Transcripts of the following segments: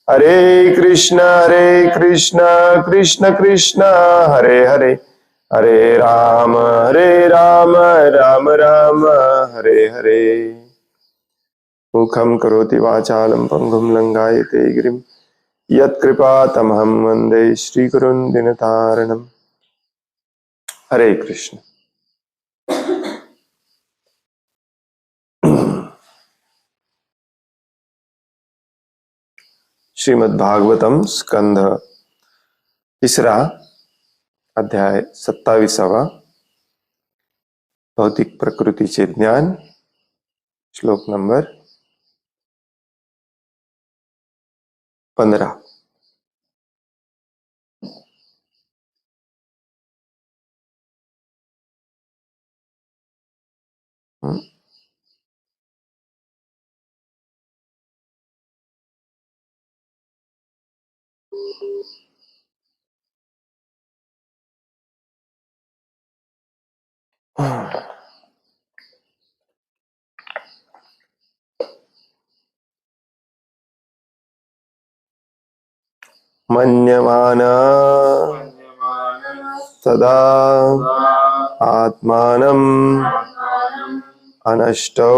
हरे कृष्ण कृष्ण कृष्ण हरे हरे, हरे राम राम राम हरे हरे। मुखं करोति वाचालं पंगुं लंघयते गिरिं, यत्कृपातमहं वन्दे श्रीगुरुं दिनतारणम्। हरे कृष्ण। श्रीमद्भागवतम स्कंध तीसरा अध्याय 27वा भौतिक प्रकृतीचे ज्ञान, श्लोक नंबर 15। मन्यमान सदा आत्मानं अनष्टो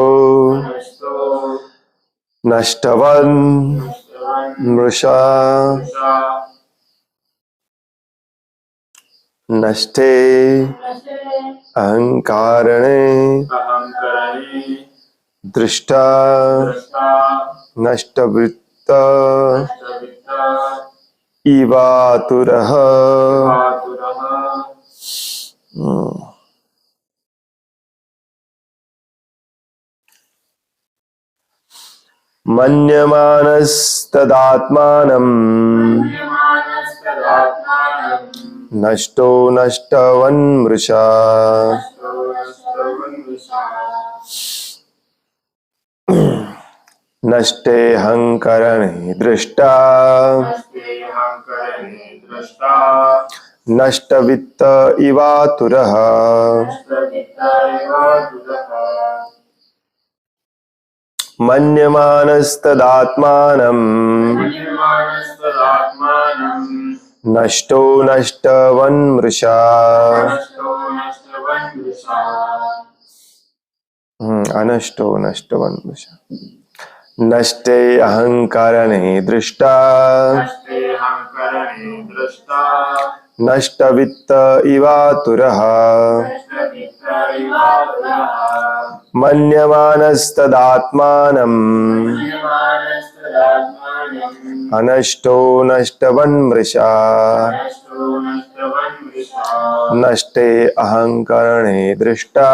नष्टवन् मृषा नष्टे अहंकारणे दृष्टा नष्टवृत्त इवातुरः। मन्यमानस्तदात्मानं नष्टो नष्टवन्मृषा नष्टे अहंकरणे दृष्टा नष्टवित्त इवातुरः। मन्यमानस्तदात्मानं नष्टो नष्टवन्मृषा अनष्टो नष्टवन्मृषा नष्टे अहंकारणे दृष्टा नष्टवित्त इवातुरः। मन्यमानस्तदात्मानं अनष्टो नष्टवन्मृषा नष्टे अहंकारणे दृष्टा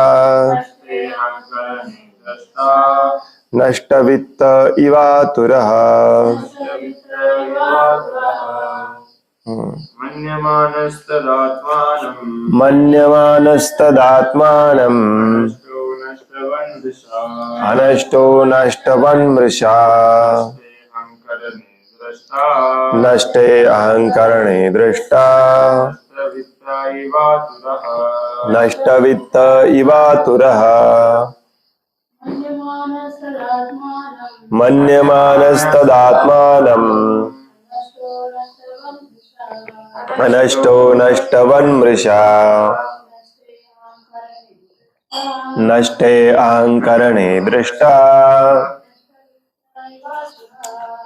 नष्टवित्त इवातुरः। मन्यमानस्तदात्मानं अनष्टो नष्टवन्मृषा नष्टे अहंकरणे दृष्टा नष्टवित्त इवातुरः। मन्यमानस्तदात्मानं अनष्टो नष्टवन्मृषा नष्टे अहंकरणे दृष्टा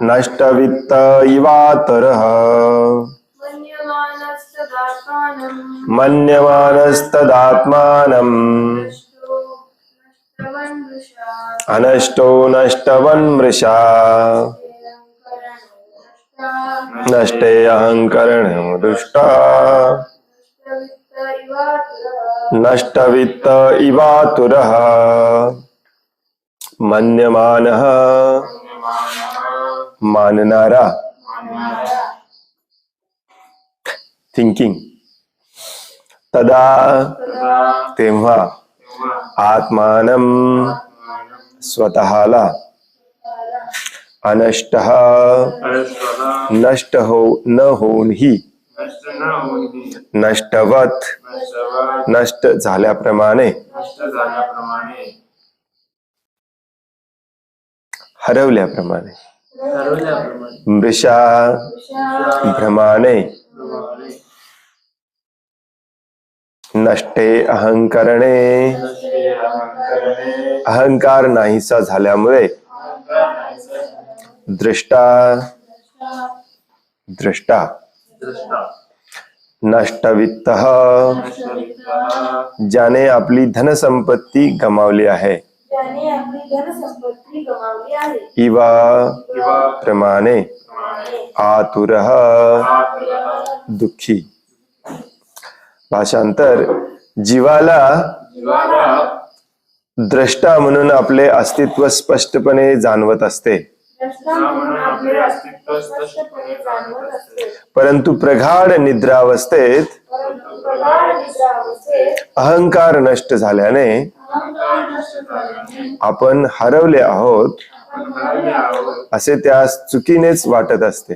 नष्टवित्त इवातुरः। मन्यमानस्तदात्मानं अनष्टो नष्टवन्मृषा नष्टे अहंकरणे दृष्टा नष्टवित्त इवातुरः। मन्यमानः माननारा, थिंकिंग, तदा तेव्हा आत्मानं स्वतःला अनष्टः नष्ट हो न होऊनही नष्टवत नष्ट झाल्याप्रमाणे हरवल्याप्रमाणे मृषा भ्रमाणे नष्टे अहंकरणे अहंकार नाहीसा झाल्यामुळे दृष्टा दृष्टा नष्टवित्तः ज्याने आपली धनसंपत्ती गमावली आहे इवा प्रमाणे आतुरः दुःखी. भाषांतर जीवाला द्रष्टा म्हणून आपले अस्तित्व स्पष्टपणे जाणवत असते, परंतु प्रगाढ निद्रावस्थेत अहंकार नष्ट झाल्याने आपण हरवले आहोत असे त्यास चुकीनेच वाटत असते.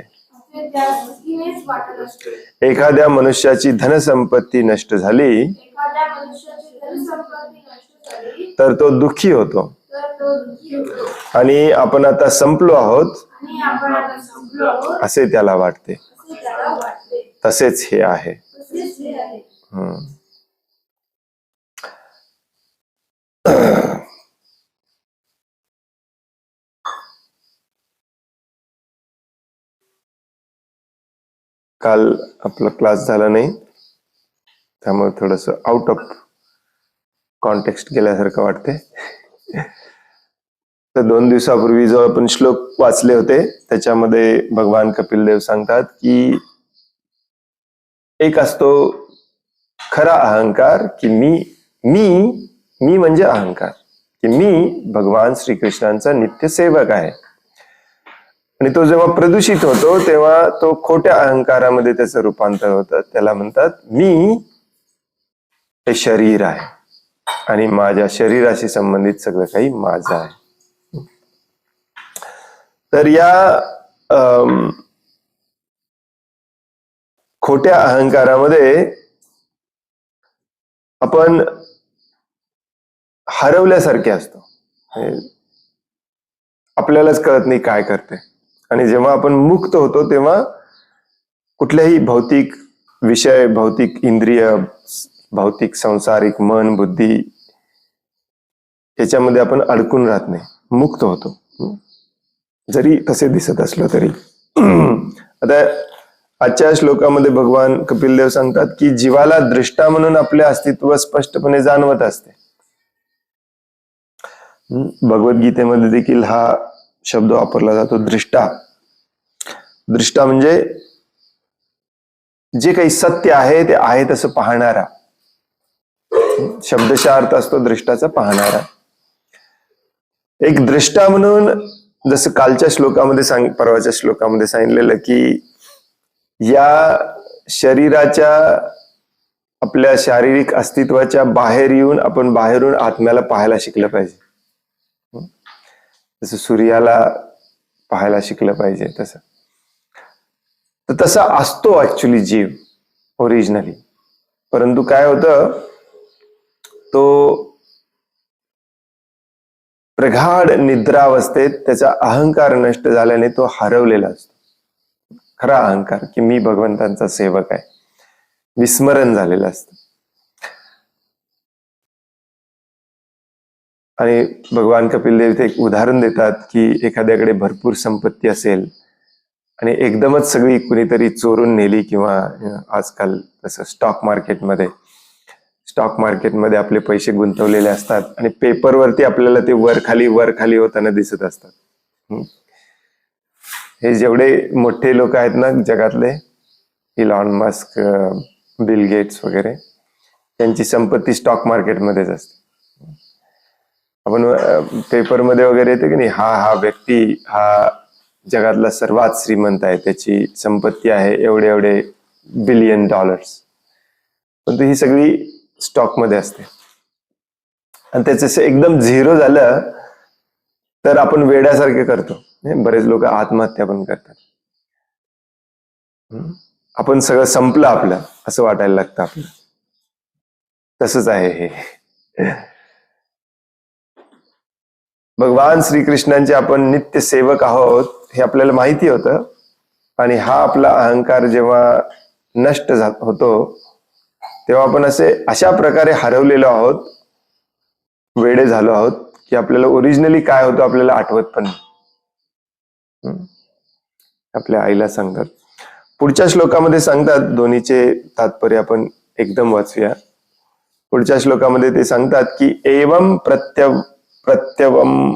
एखाद्या मनुष्याची धनसंपत्ती नष्ट झाली तर तो दुःखी होतो आणि आपण आता संपलो आहोत असे त्याला वाटते. तसेच हे आहे. काल आपला क्लास झाला नाही, त्यामुळे थोडस आउट ऑफ कॉन्टेक्स्ट गेल्यासारखं वाटते. तर 2 दिवसापूर्वी जो आपण श्लोक वाचले होते त्याच्यामध्ये भगवान कपिल देव सांगतात की एक असतो खरा अहंकार की मी म्हणजे अहंकार, की मी भगवान श्रीकृष्णांचा नित्य सेवक आहे. आणि तो जेव्हा प्रदूषित होतो तेव्हा तो खोट्या अहंकारामध्ये त्याचं रूपांतर होतं. त्याला म्हणतात मी हे शरीर आहे आणि माझ्या शरीराशी संबंधित सगळं काही माझं आहे. तर या खोट्या अहंकारामध्ये आपण हरवल्यासारखे असतो, आपल्यालाच कळत नाही काय करते. आणि जेव्हा आपण मुक्त होतो तेव्हा कुठल्याही भौतिक विषय, भौतिक इंद्रिय, भौतिक संसारिक मन बुद्धी याच्यामध्ये आपण अडकून राहत नाही, मुक्त होतो, जरी तसे दिसत असलं तरी. आता आजच्या श्लोकामध्ये भगवान कपिल देव सांगतात की जीवाला दृष्टा म्हणून आपले अस्तित्व स्पष्टपणे जाणवत असते. भगवद्गीतेमध्ये देखील हा शब्द वापरला जातो, दृष्टा. दृष्टा म्हणजे जे काही सत्य आहे ते आहे तसं पाहणारा. शब्दशः अर्थ असतो दृष्टाचा पाहणारा. एक दृष्टा म्हणून जसं कालच्या श्लोकामध्ये परवाच्या श्लोकामध्ये सांगितलेलं की या शरीराच्या आपल्या शारीरिक अस्तित्वाच्या बाहेर येऊन आपण बाहेरून आत्म्याला पाहायला शिकलं पाहिजे. जसं सूर्याला पाहायला शिकलं पाहिजे तसं. तर तसा असतो ऍक्च्युली जीव ओरिजिनली. परंतु काय होतं, तो प्रगाढ निद्रावस्थेत त्याचा अहंकार नष्ट झाल्याने तो हरवलेला असतो. खरा अहंकार की मी भगवंतांचा सेवक आहे विस्मरण झालेलं असतं. आणि भगवान कपिल देव इथे एक उदाहरण देतात की एखाद्याकडे भरपूर संपत्ती असेल आणि एकदमच सगळी कुणीतरी चोरून नेली, किंवा आजकाल तसं स्टॉक मार्केटमध्ये आपले पैसे गुंतवलेले असतात आणि पेपरवरती आपल्याला ते वर खाली होताना दिसत असतात. हे जेवढे मोठे लोक आहेत ना जगातले, इलॉन मस्क, बिल गेट्स वगैरे, त्यांची संपत्ती स्टॉक मार्केटमध्येच असते. आपण पेपरमध्ये वगैरे येते की नाही, हा व्यक्ती हा जगातला सर्वात श्रीमंत आहे, त्याची संपत्ती आहे एवढे $1 बिलियन. पण ही सगळी स्टॉक मध्ये असते. आणि त्याचं एकदम झिरो झालं तर आपण वेड्यासारखे करतो. बरेच लोक आत्महत्या पण करतात. आपण सगळं संपलं आपलं असं वाटायला लागतं आपलं. तसंच आहे हे. भगवान श्रीकृष्णांचे आपण नित्य सेवक आहोत हे आपल्याला माहिती होतं. आणि हा आपला अहंकार जेव्हा नष्ट होतो तेव्हा आपण अशा प्रकारे हरवलेलो आहोत, वेडे झालो आहोत की आपल्याला ओरिजिनली काय होतं आपल्याला आठवत पण नाही. आपल्या आईला सांगतात. पुढच्या श्लोकामध्ये सांगतात, दोन्हीचे तात्पर्य आपण एकदम वाचूया. पुढच्या श्लोकामध्ये ते सांगतात की एवं प्रत्यवम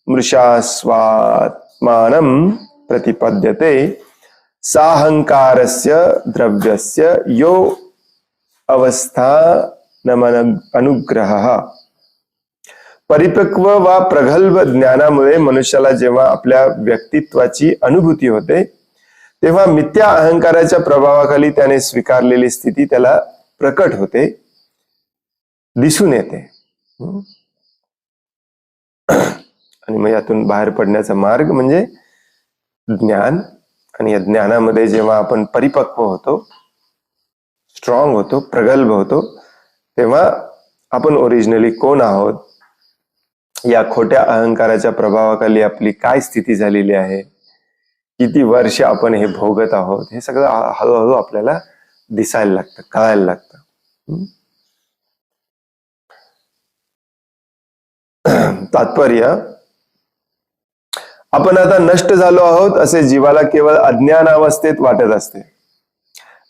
मृषा स्वात्मानं प्रतिपद्यते साहंकारस्य द्रव्यस्य यो अवस्था नमन अनुग्रह. परिपक्व व प्रगल्भ ज्ञानामुळे मनुष्याला जेव्हा आपल्या व्यक्तित्वाची अनुभूती होते तेव्हा मिथ्या अहंकाराच्या प्रभावाखाली त्याने स्वीकारलेली स्थिती त्याला प्रकट होते, दिसून येते. आणि मग यातून बाहेर पडण्याचा मार्ग म्हणजे ज्ञान. आणि या ज्ञानामध्ये जेव्हा आपण परिपक्व होतो, स्ट्रॉंग होतो, प्रगल्भ होतो, तेव्हा आपण ओरिजिनली कोण आहोत, या खोट्या अहंकाराच्या प्रभावाखाली आपली काय स्थिती झालेली आहे, किती वर्ष आपण हे भोगत आहोत, हे सगळं हळूहळू आपल्याला दिसायला लागतं, कळायला लागतं. तात्पर्य, आपण आता नष्ट झालो आहोत असे जीवाला केवळ अज्ञान अवस्थेत वाटत असते.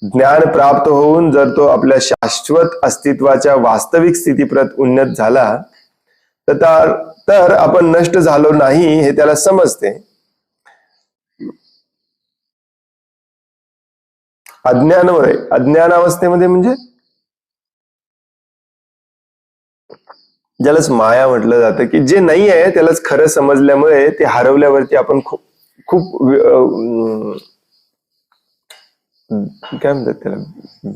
ज्ञान प्राप्त होऊन जर तो आपल्या शाश्वत अस्तित्वाच्या वास्तविक स्थितीप्रत उन्नत झाला तर आपण नष्ट झालो नाही हे त्याला समजते. अज्ञानावस्थेमध्ये म्हणजे ज्यालाच माया म्हटलं जातं, की जे नाही आहे त्यालाच खरं समजल्यामुळे ते हरवल्यावरती आपण खूप काय म्हणतात त्याला,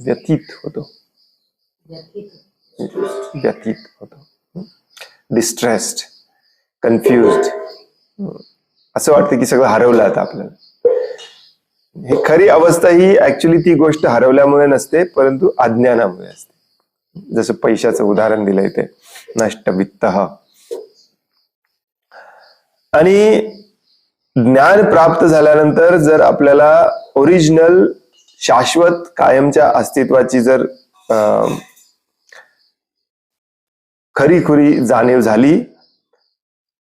व्यथित होतो, डिस्ट्रेस्ड, कन्फ्युज्ड, असं वाटतं की सगळं हरवलं आता आपल्याला. ही खरी अवस्था ही ऍक्च्युली ती गोष्ट हरवल्यामुळे नसते, परंतु अज्ञानामुळे असते. जसं पैशाचं उदाहरण दिलंय ते, नष्ट वित्त. आणि ज्ञान प्राप्त झाल्यानंतर जर आपल्याला ओरिजिनल शाश्वत कायमच्या अस्तित्वाची जर खरी जाणीव झाली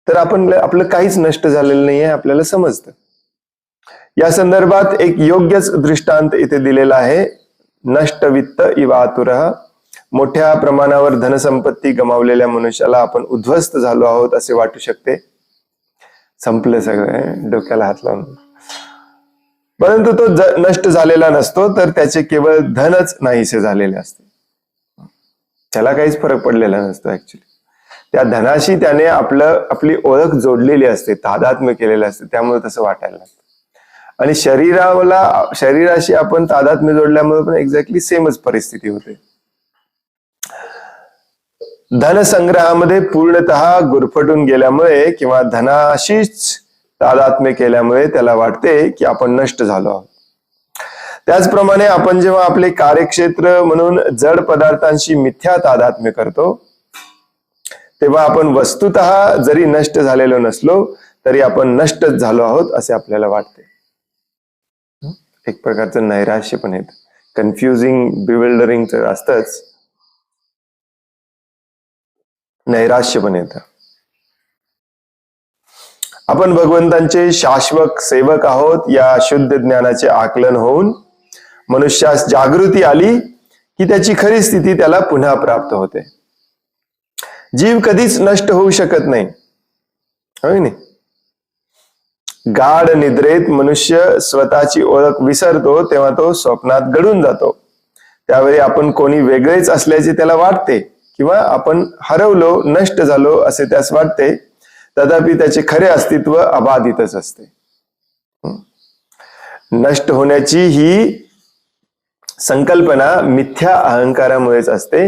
तर आपलं काहीच नष्ट झालेलं नाहीये आपल्याला समजतं. या संदर्भात एक योग्यच दृष्टांत इथे दिलेला आहे. नष्ट वित्त इवातुरः. मोठ्या प्रमाणावर धनसंपत्ती गमावलेल्या मनुष्याला आपण उद्ध्वस्त झालो आहोत असे वाटू शकते. संपलं सगळं, डोक्याला हात लावून. परंतु तो नष्ट झालेला नसतो, तर त्याचे केवळ धनच नाहीसे झालेले असते. त्याला काहीच फरक पडलेला नसतो. ऍक्च्युली त्या धनाशी त्याने आपली ओळख जोडलेली असते, तादात्म्य केलेलं असते, त्यामुळे तसं वाटायला लागतं. आणि शरीराशी आपण तादात्म्य जोडल्यामुळे पण एक्झॅक्टली सेमच परिस्थिती होते. धनसंग्रहामध्ये पूर्णतः गुरफटून गेल्यामुळे किंवा धनाशीच तादात्म्य केल्यामुळे त्याला वाटते की आपण नष्ट झालो आहोत. त्याचप्रमाणे आपण जेव्हा आपले कार्यक्षेत्र म्हणून जड पदार्थांशी मिथ्या तादात्म्य करतो तेव्हा आपण वस्तुतः जरी नष्ट झालेलो नसलो तरी आपण नष्टच झालो आहोत असे आपल्याला वाटते. एक प्रकारचं नैराश्य पण येतं, कन्फ्युजिंग, बिविल्डरिंग तर असतंच, नैराश्य पण येतं. आपण भगवंतांचे शाश्वत सेवक आहोत या शुद्ध ज्ञानाचे आकलन होऊन मनुष्यास जागृती आली की त्याची खरी स्थिती त्याला पुन्हा प्राप्त होते. जीव कधीच नष्ट होऊ शकत नाही, होय नाही. गाढ निद्रेत मनुष्य स्वतःची ओळख विसरतो तेव्हा तो स्वप्नात गढून जातो. त्यावेळी आपण कोणी वेगळेच असल्याचे त्याला वाटते किंवा आपण हरवलो, नष्ट झालो असे त्यास वाटते. तथापि त्याचे खरे अस्तित्व अबाधितच असते. नष्ट होण्याची ही संकल्पना मिथ्या अहंकारामुळेच असते.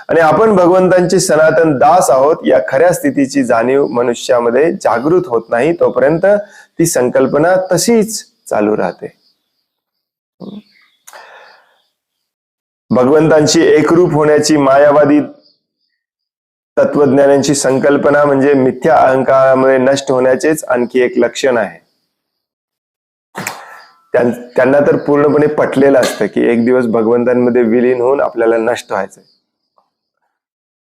आणि आपण भगवंतांचे सनातन दास आहोत या खऱ्या स्थितीची जाणीव मनुष्यामध्ये जागृत होत नाही तोपर्यंत ती संकल्पना तशीच चालू राहते. भगवंतांची एकरूप होण्याची मायावादी तत्वज्ञानांची संकल्पना म्हणजे मिथ्या अहंकारामुळे नष्ट होण्याचेच आणखी एक लक्षण आहे. त्यांना तर पूर्णपणे पटलेलं असतं की एक दिवस भगवंतांमध्ये विलीन होऊन आपल्याला नष्ट व्हायचंय.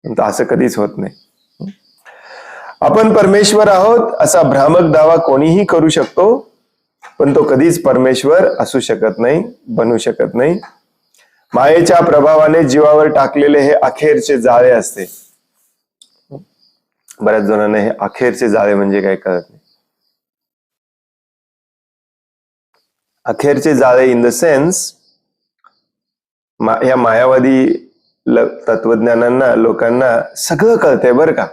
पण असं कधीच होत नाही. आपण परमेश्वर आहोत असा भ्रामक दावा कोणीही करू शकतो, पण तो कधीच परमेश्वर असू शकत नाही, बनू शकत नाही. मायेच्या प्रभावाने जीवावर टाकलेले हे अखेरचे जाळे असते. बऱ्याच जणांना हे अखेरचे जाळे म्हणजे काय कळत नाही. अखेरचे जाळे इन द सेन्स, या मायावादी तत्वज्ञानांना, लोकांना सगळं कळतंय बरं का,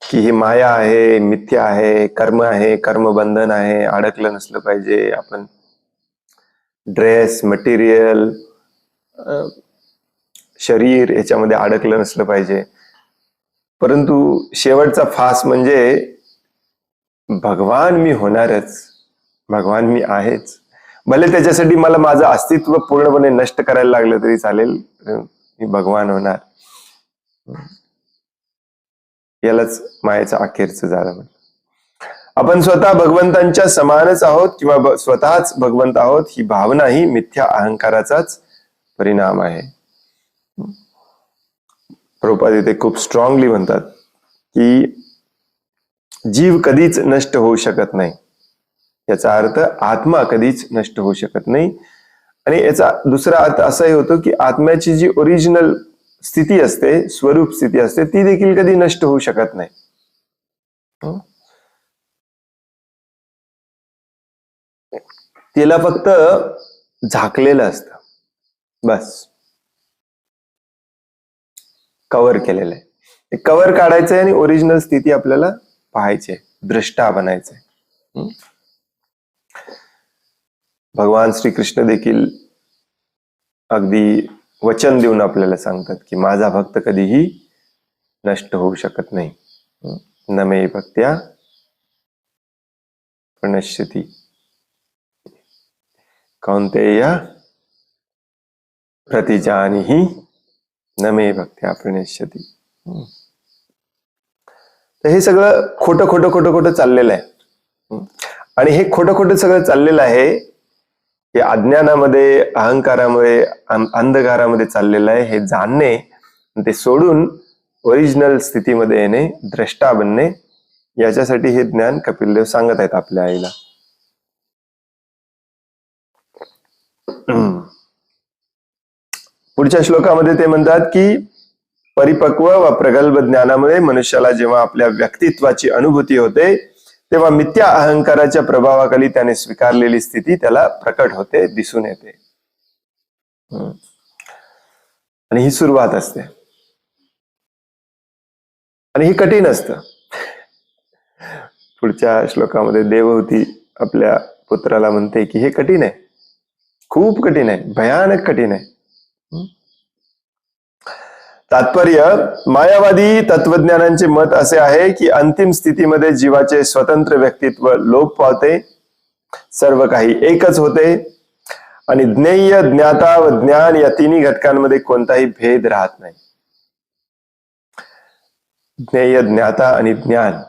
की ही माया आहे, मिथ्या आहे, कर्म आहे, कर्मबंधन आहे, अडकलं नसलं पाहिजे आपण ड्रेस, मटेरियल, शरीर याच्यामध्ये अडकलं नसलं पाहिजे. परंतु शेवटचा फास म्हणजे भगवान मी होणारच, भगवान मी आहेच. भले त्याच्यासाठी मला माझं अस्तित्व पूर्णपणे नष्ट करायला लागलं तरी चालेल, मी भगवान होणार. यालाच मायेचं अखेरचं जाळं म्हणतात. आपण स्वतः भगवंतांच्या समानच आहोत किंवा स्वतःच भगवंत आहोत ही भावना ही मिथ्या अहंकाराचाच परिणाम आहे. प्रभुपाद इथे खूप स्ट्रॉंगली म्हणतात की जीव कधीच नष्ट होऊ शकत नाही. याचा अर्थ आत्मा कधीच नष्ट होऊ शकत नाही. आणि याचा दुसरा अर्थ असाही होतो की आत्म्याची जी ओरिजिनल स्थिती असते, स्वरूप स्थिती असते, ती देखील कधी नष्ट होऊ शकत नाही. तिला फक्त झाकलेलं असतं, बस कव्हर केलेलं आहे. कव्हर काढायचंय आणि ओरिजिनल स्थिती आपल्याला पाहायची आहे, द्रष्टा बनायचंय. भगवान श्रीकृष्ण देखील अगदी वचन देऊन आपल्याला सांगतात की माझा भक्त कधीही नष्ट होऊ शकत नाही. न मे भक्त्या प्रणश्यति कौन्तेय प्रतिजानीहि न मे भक्त्या प्रणश्यति. तर हे सगळं खोटं खोटं खोटं खोटं चाललेलं आहे. आणि हे खोटं खोटं सगळं चाललेलं आहे, हे अज्ञानामध्ये, अहंकारामुळे, अंधकारामध्ये चाललेलं आहे. हे जाणणे, ते सोडून ओरिजिनल स्थितीमध्ये येणे, द्रष्टा बनणे, याच्यासाठी हे ज्ञान कपिलदेव सांगत आहेत आपल्या आईला. पुढच्या श्लोकामध्ये ते म्हणतात की परिपक्व व प्रगल्भ ज्ञानामुळे मनुष्याला जेव्हा आपल्या व्यक्तित्वाची अनुभूती होते तेव्हा मिथ्या अहंकाराच्या प्रभावाखाली त्याने स्वीकारलेली स्थिती त्याला प्रकट होते, दिसून येते. आणि ही सुरुवात असते आणि ही कठीण असतं. पुढच्या श्लोकामध्ये देवहूती आपल्या पुत्राला म्हणते की हे कठीण आहे, खूप कठीण आहे, भयानक कठीण आहे. तात्पर्य, मायावादी तत्वज्ञानांचे मत असे आहे की अंतिम स्थितीमध्ये जीवाचे स्वतंत्र व्यक्तित्व लोप पावते, सर्व काही एकच होते आणि ज्ञेय, ज्ञाता व ज्ञान या तिन्ही घटकांमध्ये कोणताही भेद राहत नाही. ज्ञेय, ज्ञाता आणि ज्ञान,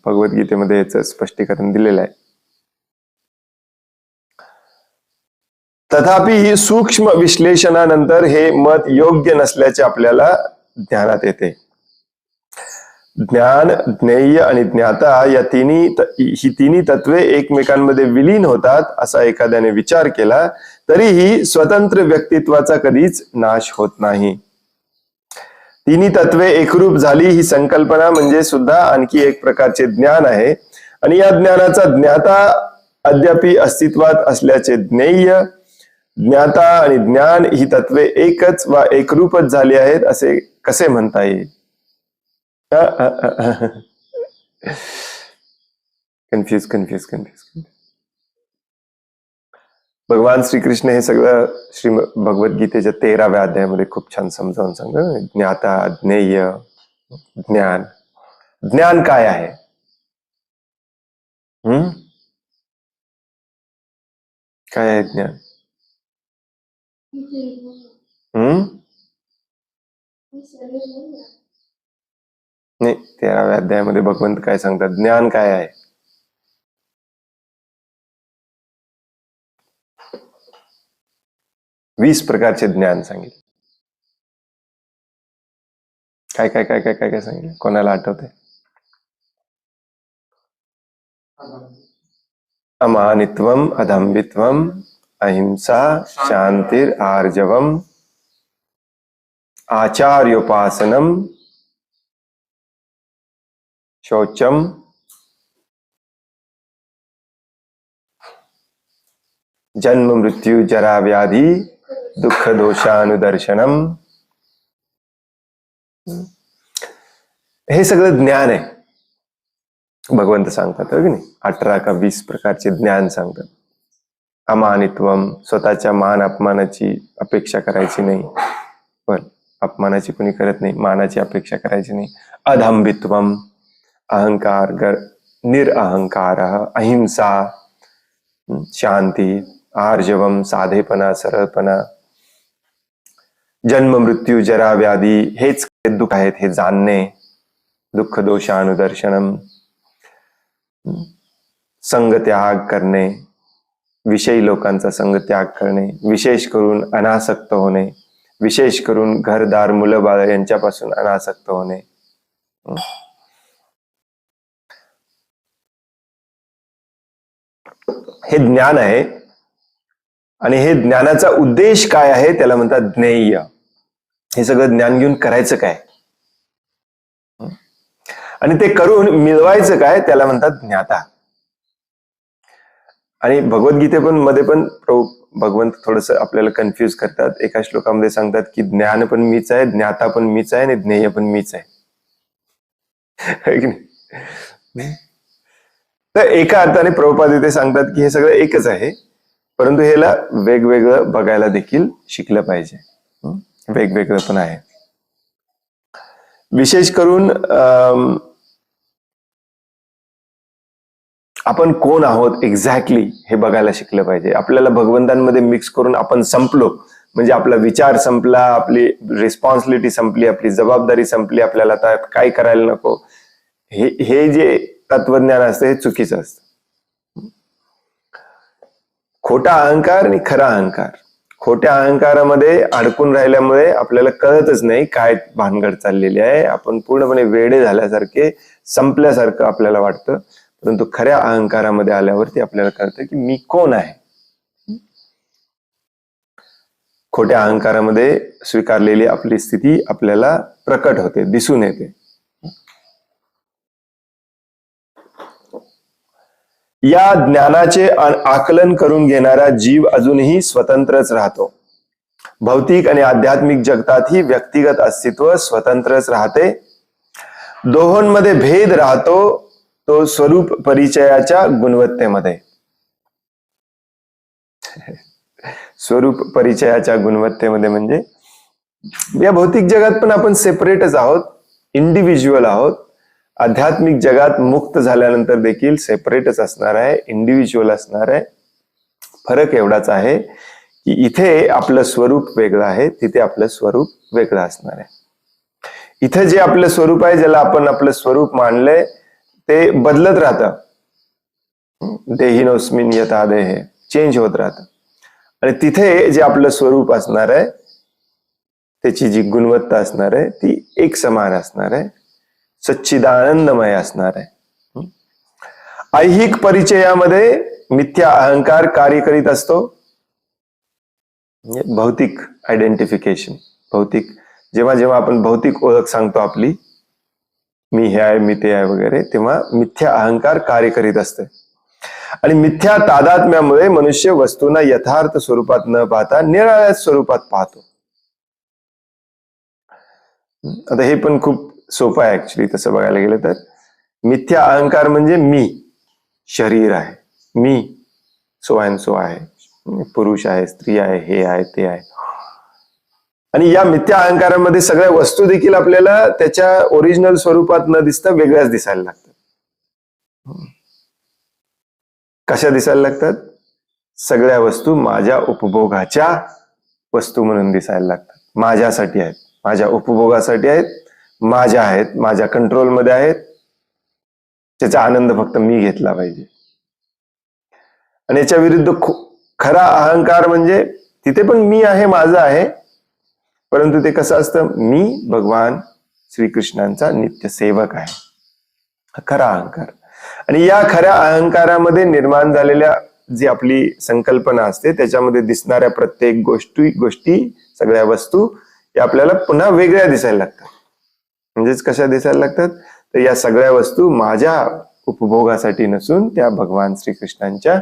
भगवद्गीतेमध्ये याचं स्पष्टीकरण दिलेलं आहे. तथापि सूक्ष्म विश्लेषणानंतर हे मत योग्य नसल्याचे आपल्याला ध्यानात येते. ज्ञान, ज्ञेय आणि ज्ञाता या ही तिन्ही तत्वे एकमेकांमध्ये विलीन होतात असा एखाद्याने विचार केला तरीही स्वतंत्र व्यक्तित्वाचा कधीच नाश होत नाही. तिन्ही तत्वे एकरूप झाली ही संकल्पना म्हणजे सुद्धा आणखी एक प्रकारचे ज्ञान आहे. आणि या ज्ञानाचा ज्ञाता अद्यापि अस्तित्वात असल्याचे ज्ञेय, ज्ञाता आणि ज्ञान ही तत्वे एकच वा एकरूपच झाली आहेत असे कसे म्हणता येईल? कन्फ्यूज. भगवान श्रीकृष्ण हे सगळं श्री भगवद्गीतेच्या 13व्या अध्यायामध्ये खूप छान समजावून सांगतात. ज्ञाता, ज्ञेय, ज्ञान. ज्ञान काय आहे? काय आहे ज्ञान? नाही, 13व्या अध्यायामध्ये भगवंत काय सांगतात? ज्ञान काय आहे? 20 प्रकारचे ज्ञान सांगितले. काय काय काय काय काय काय सांगितले, कोणाला आठवते? अमानित्वम, अधम्बित्वम, अहिंसा, शांतिर आर्जवम, आचार्योपासनम, शौचम, जन्म मृत्यू जरा व्याधी, दुःख दोषानुदर्शनम. हे सगळं ज्ञान आहे, भगवंत सांगतात हो की नाही. 18 का 20 प्रकारचे ज्ञान सांगतात. अमानित्वम, स्वतःच्या मान अपमानाची अपेक्षा करायची नाही, पण अपमानाची कोणी करत नाही, मानाची अपेक्षा करायची नाही. अधम्बित्वम, अहंकार निरअहंकार, अहिंसा, शांती, आर्जवम, साधेपणा, सरळपणा, जन्म मृत्यू जरा व्याधी, हेच दुःख आहेत हे जाणणे, दुःख दोषानुदर्शनम, संग त्याग करणे, विषयी लोकांचा संग त्याग करणे, विशेष करून अनासक्त होणे, विशेष करून घरदार मुलं बाळ यांच्यापासून अनासक्त होणे. हे ज्ञान आहे. आणि हे ज्ञानाचा उद्देश काय आहे त्याला म्हणतात ज्ञेय. हे सगळं ज्ञान घेऊन करायचं काय आणि ते करून मिळवायचं काय त्याला म्हणतात ज्ञाता. आणि मध्ये पण भगवंत थोडस आपल्याला कन्फ्युज करतात. एका श्लोकामध्ये सांगतात की ज्ञान पण मीच आहे, ज्ञाता पण मीच आहे आणि ज्ञेय पण मीच आहे. तर एका अर्थाने प्रभुपाद इथे सांगतात की हे सगळं एकच आहे, परंतु ह्याला वेगवेगळं बघायला देखील शिकलं पाहिजे. वेगवेगळं पण आहे. विशेष करून आपण कोण आहोत एक्झॅक्टली हे बघायला शिकलं पाहिजे. आपल्याला भगवंतांमध्ये मिक्स करून आपण संपलो म्हणजे आपला विचार संपला, आपली रिस्पॉन्सिबिलिटी संपली, आपली जबाबदारी संपली, आपल्याला आता काय करायला नको, हे जे तत्वज्ञान असतं हे चुकीचं असतं. खोटा अहंकार आणि खरा अहंकार. खोट्या अहंकारामध्ये अडकून राहिल्यामुळे आपल्याला कळतच नाही काय भानगड चाललेली आहे. आपण पूर्णपणे वेडे झाल्यासारखे, संपल्यासारखं आपल्याला वाटतं. परंतु खऱ्या अहंकारामध्ये आल्यावरती आपल्याला कळतं की मी कोण आहे. खोट्या अहंकारामध्ये स्वीकारलेली आपली स्थिती आपल्याला प्रकट होते, दिसून येते. या ज्ञानाचे आकलन करून घेणारा जीव अजूनही स्वतंत्रच राहतो. भौतिक आणि आध्यात्मिक जगतातही व्यक्तिगत अस्तित्व स्वतंत्रच राहते. दोहोंमध्ये भेद राहतो तो स्वरूप परिचयाच्या गुणवत्तेमध्ये. स्वरूप परिचयाच्या गुणवत्तेमध्ये म्हणजे या भौतिक जगात पण आपण सेपरेटच आहोत, इंडिव्हिज्युअल आहोत. आध्यात्मिक जगात मुक्त झाल्यानंतर देखील सेपरेटच असणार आहे, इंडिव्हिज्युअल असणार आहे. फरक एवढाच आहे की इथे आपलं स्वरूप वेगळं आहे, तिथे आपलं स्वरूप वेगळं असणार आहे. इथे जे आपलं स्वरूप आहे, ज्याला आपण आपलं स्वरूप मानलंय, ते बदलत राहतं. देहिनोस्मिन यथा देहे, चेंज होत राहतं. आणि तिथे जे आपलं स्वरूप असणार आहे, त्याची जी गुणवत्ता असणार आहे ती एक समान असणार आहे, सच्चिदानंदमय असणार आहे. ऐहिक परिचयामध्ये मिथ्या अहंकार कार्य करीत असतो. भौतिक आयडेंटिफिकेशन, भौतिक जेव्हा जेव्हा आपण भौतिक ओळख सांगतो आपली, मी हे आहे, मी ते आहे वगैरे, तेव्हा मिथ्या अहंकार कार्य करीत असते. आणि मिथ्या तादात्म्यामुळे मनुष्य वस्तूंना यथार्थ स्वरूपात न पाहता निराळ्या स्वरूपात पाहतो. आता हे पण खूप सोपं आहे ऍक्च्युली तसं बघायला गेलं तर. मिथ्या अहंकार म्हणजे मी शरीर आहे, मी सो अँड सो आहे, पुरुष आहे, स्त्री आहे, हे आहे, ते आहे. आणि या मिथ्या अहंकारामध्ये सगळ्या वस्तू देखील आपल्याला त्याच्या ओरिजिनल स्वरूपात न दिसता वेगळ्याच दिसायला लागतात. कशा दिसायला लागतात? सगळ्या वस्तू माझ्या उपभोगाच्या वस्तू म्हणून दिसायला लागतात. माझ्यासाठी आहेत, माझ्या उपभोगासाठी आहेत, माझ्या आहेत, माझ्या कंट्रोलमध्ये आहेत, त्याचा आनंद फक्त मी घेतला पाहिजे. आणि याच्या विरुद्ध खरा अहंकार म्हणजे तिथे पण मी आहे, माझं आहे, परंतु ते कसं असतं, मी भगवान श्रीकृष्णांचा नित्य सेवक आहे, हा खरा अहंकार. आणि या खऱ्या अहंकारामध्ये निर्माण झालेल्या जी आपली संकल्पना असते त्याच्यामध्ये दिसणाऱ्या प्रत्येक गोष्टी सगळ्या वस्तू या आपल्याला पुन्हा वेगळ्या दिसायला लागतात. म्हणजेच कशा दिसायला लागतात, तर या सगळ्या वस्तू माझ्या उपभोगासाठी नसून त्या भगवान श्रीकृष्णांच्या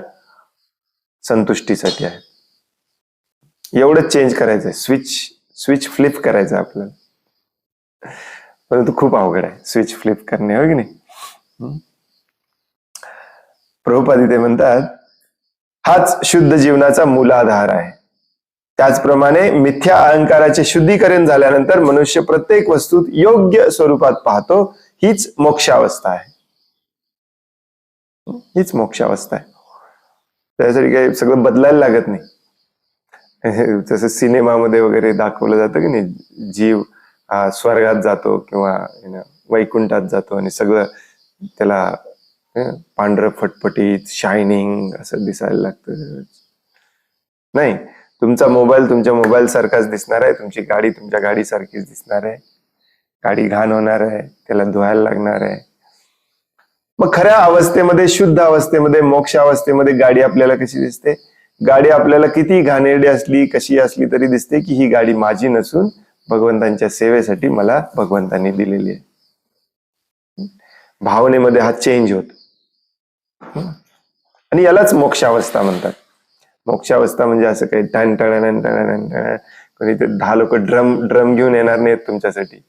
संतुष्टीसाठी आहेत. एवढंच चेंज करायचंय, स्विच फ्लिप करायचं आपल्याला. परंतु खूप अवघड आहे स्विच फ्लिप करणे, हो की नाही. प्रभुपाद इथे म्हणतात, हाच शुद्ध जीवनाचा मूलाधार आहे. त्याचप्रमाणे मिथ्या अहंकाराचे शुद्धीकरण झाल्यानंतर मनुष्य प्रत्येक वस्तूत योग्य स्वरूपात पाहतो. हीच मोक्षावस्था आहे. हीच मोक्षावस्था आहे. त्यासाठी काही सगळं बदलायला लागत नाही. जसं सिनेमामध्ये वगैरे दाखवलं जातं की नाही, जीव स्वर्गात जातो किंवा वैकुंठात जातो आणि सगळं त्याला पांढरं फटफटीत शायनिंग असं दिसायला लागतं. नाही, तुमचा मोबाईल तुमच्या मोबाईल सारखाच दिसणार आहे, तुमची गाडी तुमच्या गाडी सारखीच दिसणार आहे. गाडी घाण होणार आहे, त्याला धुवायला लागणार आहे. मग खऱ्या अवस्थेमध्ये, शुद्ध अवस्थेमध्ये, मोक्ष अवस्थेमध्ये गाडी आपल्याला कशी दिसते? गाडी आपल्याला किती घाणेरडी असली, कशी असली तरी दिसते की ही गाडी माझी नसून भगवंतांच्या सेवेसाठी मला भगवंतांनी दिलेली आहे. भावनेमध्ये हा चेंज होतो आणि यालाच मोक्षावस्था म्हणतात. मोक्षावस्था म्हणजे असं काही कोणी ते 10 लोक ड्रम घेऊन येणार नाहीत तुमच्यासाठी.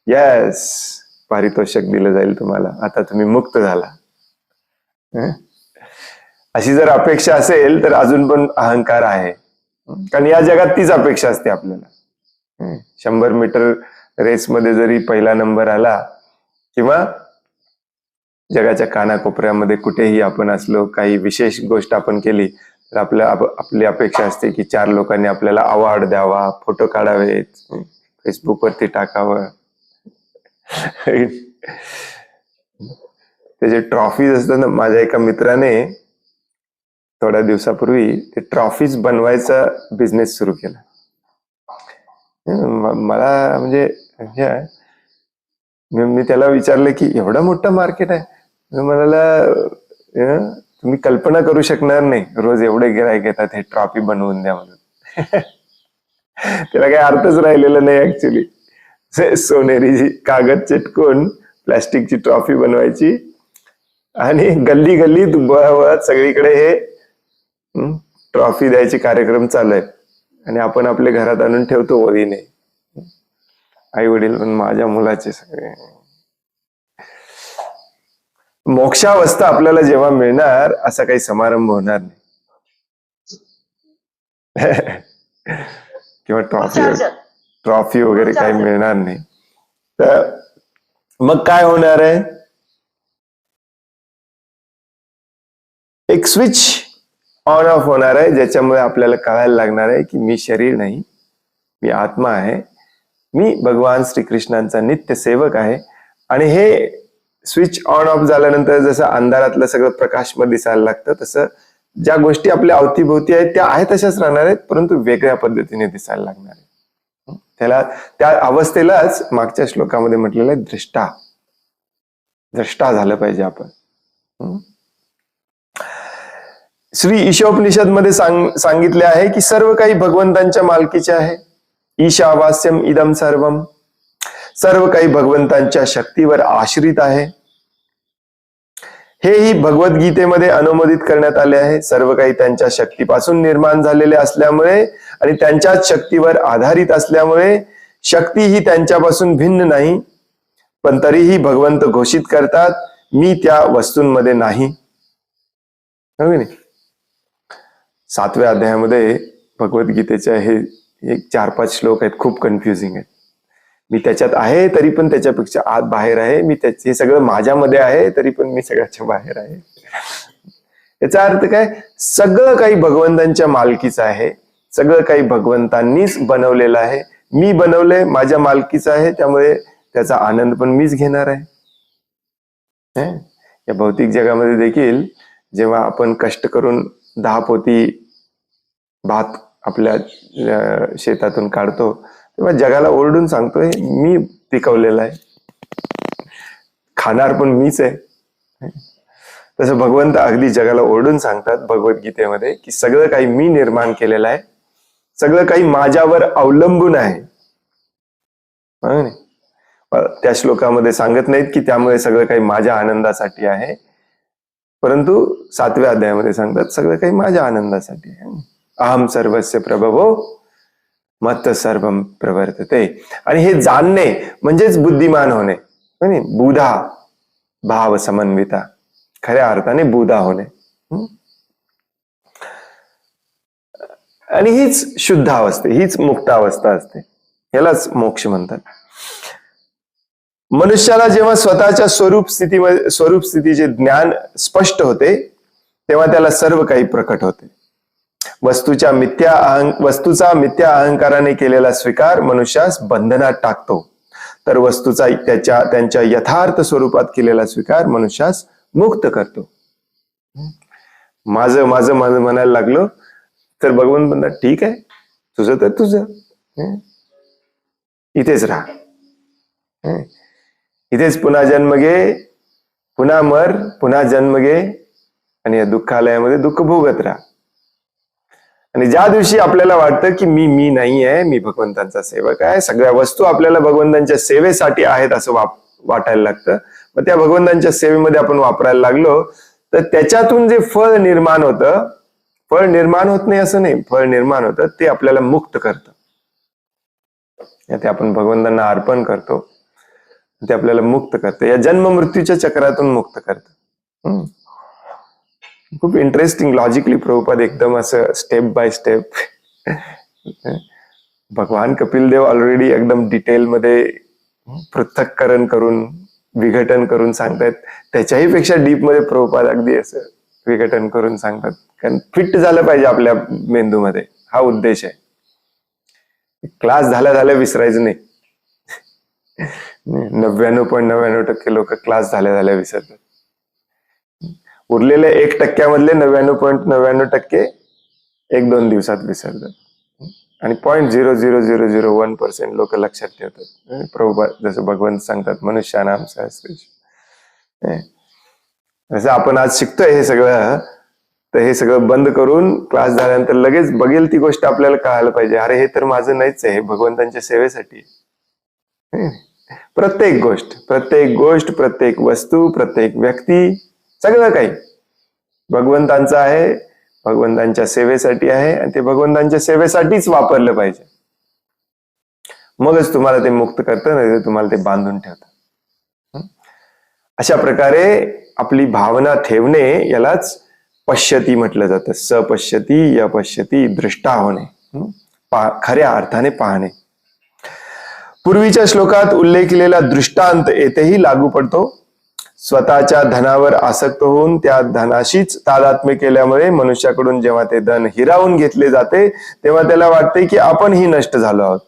यस, पारितोषिक दिलं जाईल तुम्हाला, आता तुम्ही मुक्त झाला. अशी जर अपेक्षा असेल तर अजून पण अहंकार आहे. कारण या जगात तीच अपेक्षा असते आपल्याला. 100 मीटर रेसमध्ये जरी पहिला नंबर आला किंवा जगाच्या कानाकोपऱ्यामध्ये कुठेही आपण असलो, काही विशेष गोष्ट आपण केली तर आपली अपेक्षा असते की 4 लोकांनी आपल्याला अवॉर्ड द्यावा, फोटो काढावेत, फेसबुकवरती टाकावं. त्याचे ट्रॉफीज असतात ना. माझ्या एका मित्राने थोड्या दिवसापूर्वी ते ट्रॉफीज बनवायचा बिझनेस सुरू केला. मला म्हणजे मी त्याला विचारलं की एवढं मोठं मार्केट आहे? म्हणाला, तुम्ही कल्पना करू शकणार नाही, रोज एवढे गिराईक येतात, हे ट्रॉफी बनवून द्या म्हणून. त्याला काही अर्थच राहिलेला नाही ऍक्च्युली. सोनेरी कागद चिटकून प्लास्टिकची ट्रॉफी बनवायची आणि गल्ली गल्ली सगळीकडे हे ट्रॉफी द्यायचे कार्यक्रम चालू आहेत आणि आपण आपल्या घरात आणून ठेवतो ओळीने. आई वडील पण माझ्या मुलाचे सगळे. मोक्षावस्था आपल्याला जेव्हा मिळणार असा काही समारंभ होणार नाही किंवा ट्रॉफी वगैरे काही मिळणार नाही. तर मग काय होणार आहे? एक स्विच ऑन ऑफ होणार आहे, ज्याच्यामुळे आपल्याला कळायला लागणार आहे की मी शरीर नाही, मी आत्मा आहे, मी भगवान श्रीकृष्णांचा नित्य सेवक आहे. आणि हे स्विच ऑन ऑफ झाल्यानंतर जसं अंधारातलं सगळं प्रकाशमय दिसायला लागतं, तसं ज्या गोष्टी आपल्या अवतीभोवती आहेत त्या आहेत तशाच राहणार आहेत, परंतु वेगळ्या पद्धतीने दिसायला लागणार आहे. त्या अवस्थेलाच मागच्या श्लोकामध्ये म्हटलेलं आहे द्रष्टा झालं पाहिजे आपण. श्री ईशोपनिषद मध्ये सांगितले आहे की सर्व काही भगवंतांच्या मालकीचे आहे. ईशावास्यम इदम सर्वम, सर्व काही भगवंतांच्या शक्तीवर आश्रित आहे. हेही भगवद्गीतेमध्ये अनुमोदित करण्यात आले आहे. सर्व काही त्यांच्या शक्तीपासून निर्माण झालेले असल्यामुळे आणि त्यांच्याच शक्तीवर आधारित असल्यामुळे शक्ती ही त्यांच्यापासून भिन्न नाही, पण तरीही भगवंत घोषित करतात, मी त्या वस्तूंमध्ये नाही. 7व्या अध्यायामध्ये भगवद्गीतेच्या हे 4-5 श्लोक आहेत, खूप कन्फ्युजिंग आहेत. मी त्याच्यात आहे तरी पण त्याच्यापेक्षा आत बाहेर आहे, हे सगळं माझ्यामध्ये आहे तरी पण मी सगळ्याच्या बाहेर आहे. याचा अर्थ काय? सगळं काही भगवंतांच्या मालकीचं आहे, सगळं काही भगवंतांनीच बनवलेलं आहे. मी बनवलंय, माझ्या मालकीचं आहे, त्यामुळे त्याचा आनंद पण मीच घेणार आहे. या भौतिक जगामध्ये देखील जेव्हा आपण कष्ट करून 10 पोती भात आपल्या शेतातून काढतो तेव्हा जगाला ओरडून सांगतोय मी पिकवलेला आहे, खाणार पण मीच आहे. तसं भगवंत अगदी जगाला ओरडून सांगतात भगवद्गीतेमध्ये की सगळं काही मी निर्माण केलेलं आहे, सगळं काही माझ्यावर अवलंबून आहे. त्या श्लोकामध्ये सांगत नाहीत की त्यामुळे सगळं काही माझ्या आनंदासाठी आहे, परंतु 7व्या अध्यायामध्ये सांगतात सगळं काही माझ्या आनंदासाठी आहे. अहम सर्वस्य प्रभवो मत सर्वम प्रवर्तते. आणि हे जाणणे म्हणजेच बुद्धिमान होणे, बुधा भाव समन्विता, खऱ्या अर्थाने बुधा होणे. आणि हीच शुद्ध अवस्था, हीच मुक्त अवस्था असते, यालाच मोक्ष म्हणतात. मनुष्याला जेव्हा स्वतःच्या स्वरूप स्थितीचे ज्ञान स्पष्ट होते तेव्हा त्याला सर्व काही प्रकट होते. वस्तूचा मिथ्या अहंकाराने केलेला स्वीकार मनुष्यास बंधनात टाकतो, तर वस्तूचा त्यांच्या यथार्थ स्वरूपात केलेला स्वीकार मनुष्यास मुक्त करतो. माझं माझं माझं म्हणायला लागलो तर भगवान म्हणतात ठीक आहे, तुझं तर तुझं, इथेच राहा, इथेच पुन्हा जन्म घे, पुन्हा मर, पुन्हा जन्म घे आणि या दुःखालयामध्ये दुःख भोगत राहा. आणि ज्या दिवशी आपल्याला वाटतं की मी नाही आहे, मी भगवंतांचा सेवक आहे, सगळ्या वस्तू आपल्याला भगवंतांच्या सेवेसाठी आहेत असं वाटायला लागतं, मग त्या भगवंतांच्या सेवेमध्ये आपण वापरायला लागलो तर त्याच्यातून जे फळ निर्माण होतं, फळ निर्माण होत नाही असं नाही, फळ निर्माण होतं ते आपल्याला मुक्त करतं. ते आपण भगवंतांना अर्पण करतो, ते आपल्याला मुक्त करतं, या जन्म मृत्यूच्या चक्रातून मुक्त करतं. खूप इंटरेस्टिंग लॉजिकली प्रभुपाद एकदम असं स्टेप बाय स्टेप. भगवान कपिल देव ऑलरेडी एकदम डिटेलमध्ये पृथक्करण करून विघटन करून सांगतायत, त्याच्याही पेक्षा डीप मध्ये प्रभुपाद अगदी असं विघटन करून सांगतात, कारण फिट झालं पाहिजे आपल्या मेंदूमध्ये, हा उद्देश आहे. क्लास झाल्या विसरायचं नाही. 99.99% लोक क्लास झाल्या विसरतात. उरलेले 1% 99.99% 1-2 दिवसात विसरतात, आणि 0.00001% लोक लक्षात ठेवतात. प्रभुपाद जसं भगवंत सांगतात मनुष्यानाम सहस्रेश. जसं आपण आज शिकतोय हे सगळं, तर हे सगळं बंद करून क्लास झाल्यानंतर लगेच बघेल ती गोष्ट आपल्याला कळायला पाहिजे, अरे हे तर माझं नाहीच आहे, हे भगवंतांच्या सेवेसाठी. प्रत्येक गोष्ट, प्रत्येक वस्तू, प्रत्येक व्यक्ती, सगळं काही भगवंतांचं आहे, भगवंतांच्या सेवेसाठी आहे, आणि ते भगवंतांच्या सेवेसाठीच वापरलं पाहिजे. मगच तुम्हाला ते मुक्त करतं, नाही तर तुम्हाला ते बांधून ठेवतं. अशा प्रकारे आपली भावना ठेवणे यालाच पश्यती म्हटलं जातं. सपश्यती अपश्यती, दृष्टा होणे, खऱ्या अर्थाने पाहणे. पूर्वीच्या श्लोकात उल्लेख केलेला दृष्टांत येथेही लागू पडतो. स्वतःच्या धनावर आसक्त होऊन त्या धनाशीच तादात्म्य केल्यामुळे मनुष्याकडून जेव्हा ते धन हिरावून घेतले जाते तेव्हा त्याला वाटते की आपणही नष्ट झालो आहोत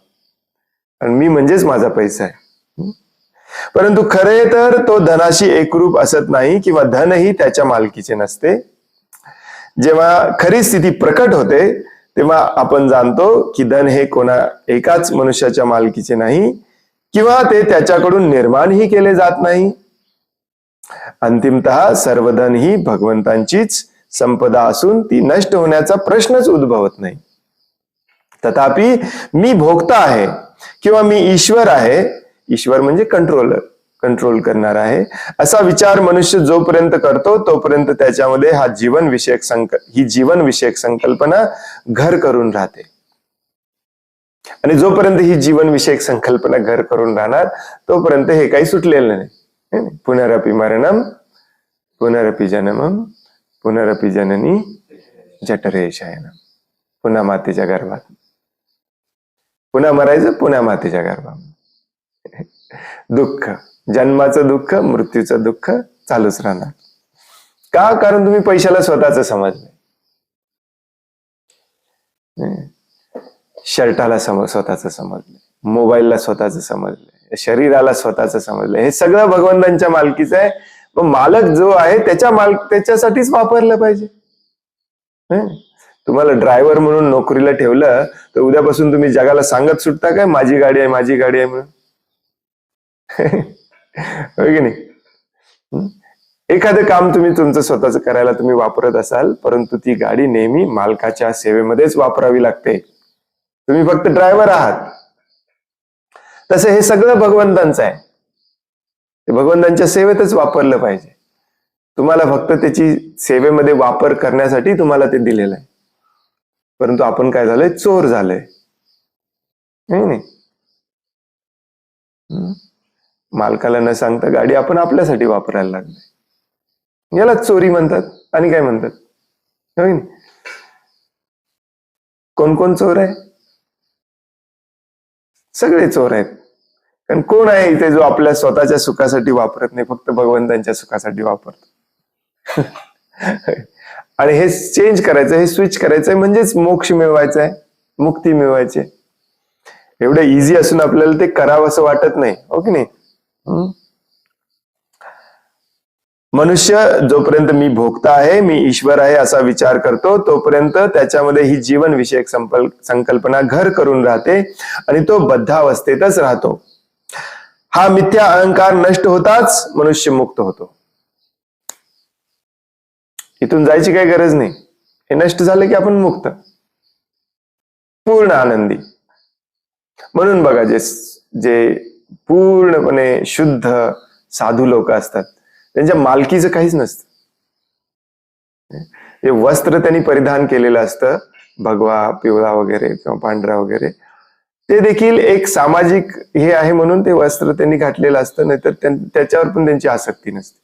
आणि मी म्हणजेच माझा पैसा आहे. परंतु खरे तर तो धनाशी एकरूप असत नाही किंवा धनही त्याच्या मालकीचे नसते. जेव्हा खरी स्थिती प्रकट होते तेव्हा आपण जाणतो की धन हे कोणा एकाच मनुष्याच्या मालकीचे नाही किंवा ते त्याच्याकडून निर्माणही केले जात नाही. अंतिमतः सर्व धन ही भगवंतांचीच संपदा असून ती नष्ट होण्याचा प्रश्नच उद्भवत नाही. तथापि मी भोक्ता आहे किंवा मी ईश्वर आहे, ईश्वर म्हणजे कंट्रोल करणार आहे, असा विचार मनुष्य जोपर्यंत करतो तोपर्यंत त्याच्यामध्ये ही जीवन विषयक संकल्पना घर करून राहते. आणि जोपर्यंत ही जीवन विषयक संकल्पना घर करून राहणार तोपर्यंत हे काही सुटलेलं नाही. पुनरपि मरणम पुनरपि जन्मम पुनरपि जननी जठरे शयनम. पुन्हा मातेच्या गर्भात, पुन्हा मरायचं, पुन्हा मातेच्या गर्भात. दुःख, जन्माचं दुःख, मृत्यूचं दुःख चालूच राहणार. का? कारण तुम्ही पैशाला स्वतःच समजले, शर्टाला स्वतःच समजले, मोबाईलला स्वतःच समजले, शरीराला स्वतःच समजलं. हे सगळं भगवंतांच्या मालकीचं आहे. पण मालक जो आहे त्याच्यासाठीच वापरलं पाहिजे. तुम्हाला ड्रायव्हर म्हणून नोकरीला ठेवलं तर उद्यापासून तुम्ही जगाला सांगत सुटता काय माझी गाडी आहे, माझी गाडी आहे म्हणून? होय की नाही? एखादं काम तुम्ही तुमचं स्वतःच करायला तुम्ही वापरत असाल, परंतु ती गाडी नेहमी मालकाच्या सेवेमध्येच वापरावी लागते. तुम्ही फक्त ड्रायव्हर आहात. तसं हे सगळं भगवंतांचं आहे. ते भगवंतांच्या सेवेतच वापरलं पाहिजे. तुम्हाला फक्त त्याची सेवेमध्ये वापर करण्यासाठी तुम्हाला ते दिलेलं आहे. परंतु आपण काय झालंय? चोर झालंय. नाही. मालकाला न सांगता गाडी आपण आपल्यासाठी वापरायला लागलोय. याला चोरी म्हणतात. आणि काय म्हणतात? कोण कोण चोर आहे? सगळे चोर आहेत. कारण कोण आहे इथे जो आपल्या स्वतःच्या सुखासाठी वापरत नाही, फक्त भगवंतांच्या सुखासाठी वापरतो? आणि हे चेंज करायचं, हे स्विच करायचंय, म्हणजेच मोक्ष मिळवायचा आहे, मुक्ती मिळवायची. एवढं इझी असून आपल्याला ते करावं असं वाटत नाही. हो की नाही? मनुष्य जोपर्यंत मी भोगता आहे, मी ईश्वर आहे असा विचार करतो, तोपर्यंत त्याच्यामध्ये ही जीवन विषयक संकल्पना घर करून राहते आणि तो बद्धावस्थेतच राहतो. हा मिथ्या अहंकार नष्ट होताच मनुष्य मुक्त होतो. इथून जायची काही गरज नाही. हे नष्ट झालं की आपण मुक्त, पूर्ण आनंदी. म्हणून बघा, जे पूर्णपणे शुद्ध साधू लोक असतात, त्यांच्या मालकीचं काहीच नसतं. हे वस्त्र त्यांनी परिधान केलेलं असतं, भगवा, पिवळा वगैरे किंवा पांढरा वगैरे, ते देखील एक सामाजिक हे आहे म्हणून ते वस्त्र त्यांनी घातलेलं असतं. नाहीतर त्याच्यावर पण त्यांची आसक्ती नसते.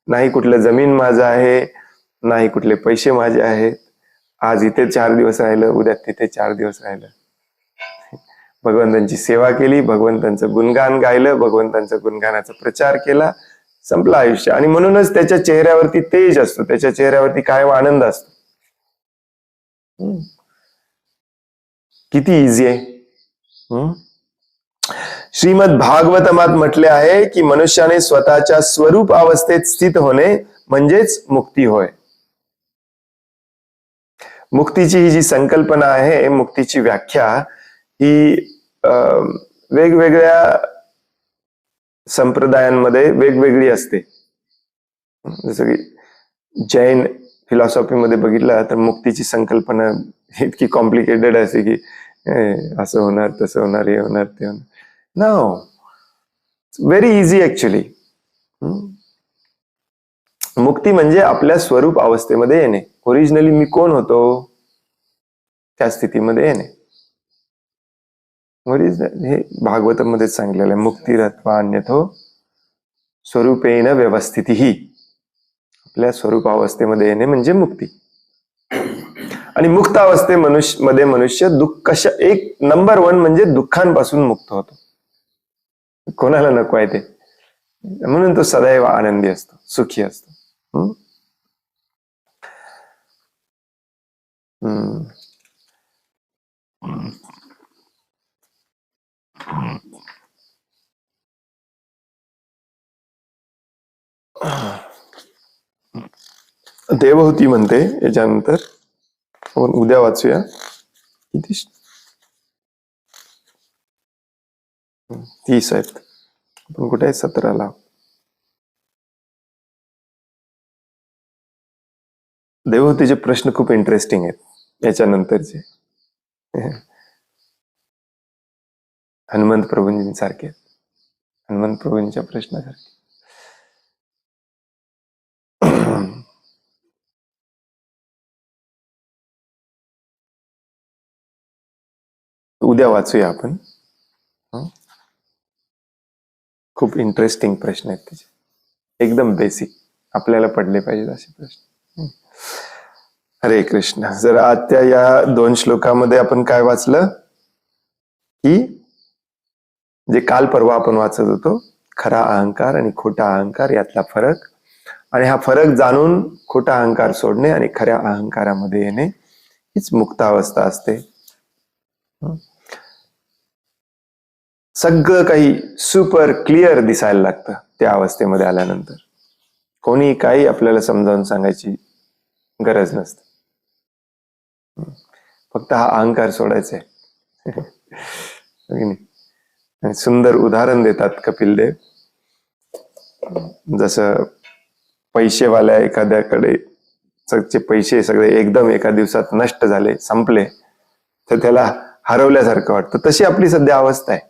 नाही कुठलं जमीन माझं आहे, नाही कुठले पैसे माझे आहेत. आज इथे 4 दिवस राहिलं, उद्या तिथे 4 दिवस राहिलं. भगवंतांची सेवा केली, भगवंतांचं गुणगान गायलं, भगवंतांच्या गुणगानाचा प्रचार केला, संपलं आयुष्य. आणि म्हणूनच त्याच्या चेहऱ्यावरती तेज असतो, त्याच्या चेहऱ्यावरती कायम आनंद असतो. किती इझी आहे. श्रीमद भागवतमात म्हटले आहे की मनुष्याने स्वतःच्या स्वरूप अवस्थेत स्थित होणे म्हणजेच मुक्ती होय. मुक्तीची ही जी संकल्पना आहे, मुक्तीची व्याख्या ही वेगवेगळ्या संप्रदायांमध्ये वेगवेगळी असते. जसं की जैन फिलॉसॉफीमध्ये बघितलं तर मुक्तीची संकल्पना इतकी कॉम्प्लिकेटेड असते की असं होणार, तसं होणार, हे होणार, ते होणार. No, very easy actually. मुक्ती म्हणजे आपल्या स्वरूप अवस्थेमध्ये येणे. ओरिजिनली मी कोण होतो त्या स्थितीमध्ये येणे. हे भागवतामध्ये सांगलेलं आहे. मुक्तिरत्वा अन्यथो स्वरूपेन व्यवस्थिती. आपल्या स्वरूप अवस्थेमध्ये येणे म्हणजे मुक्ती. आणि मुक्त अवस्थेमध्ये मनुष्य दुःख, एक नंबर 1 म्हणजे दुःखांपासून मुक्त होतो. कोणाला नको आहे ते? म्हणून तो सदैव आनंदी असतो, सुखी असतो. देवहूती म्हणते याच्यानंतर, आपण उद्या वाचूया. किती 30 आहेत. आपण कुठे आहे? 17ला. देवहूतीचे प्रश्न खूप इंटरेस्टिंग आहेत याच्यानंतरचे. हनुमंत प्रभूंसारखे, हनुमंत प्रभूंच्या प्रश्नासारखे. उद्या वाचूया आपण. खूप इंटरेस्टिंग प्रश्न आहेत त्याचे, एकदम बेसिक, आपल्याला पडले पाहिजेत असे प्रश्न. हरे कृष्ण. जर आजच्या या 2 श्लोकामध्ये आपण काय वाचलं की जे काल परवा आपण वाचत होतो, खरा अहंकार आणि खोटा अहंकार यातला फरक, आणि हा फरक जाणून खोटा अहंकार सोडणे आणि खऱ्या अहंकारामध्ये येणे हीच मुक्तावस्था असते. सगळं काही सुपर क्लिअर दिसायला लागतं त्या अवस्थेमध्ये आल्यानंतर. कोणी काही आपल्याला समजावून सांगायची गरज नसते. फक्त हा अहंकार सोडायचा आहे. हो की नाही? आणि सुंदर उदाहरण देतात कपिल देव. जसं पैसेवाल्या एखाद्याकडे चे पैसे सगळे एकदम एका दिवसात नष्ट झाले, संपले, तर त्याला हरवल्यासारखं वाटतं. तशी आपली सध्या अवस्था आहे.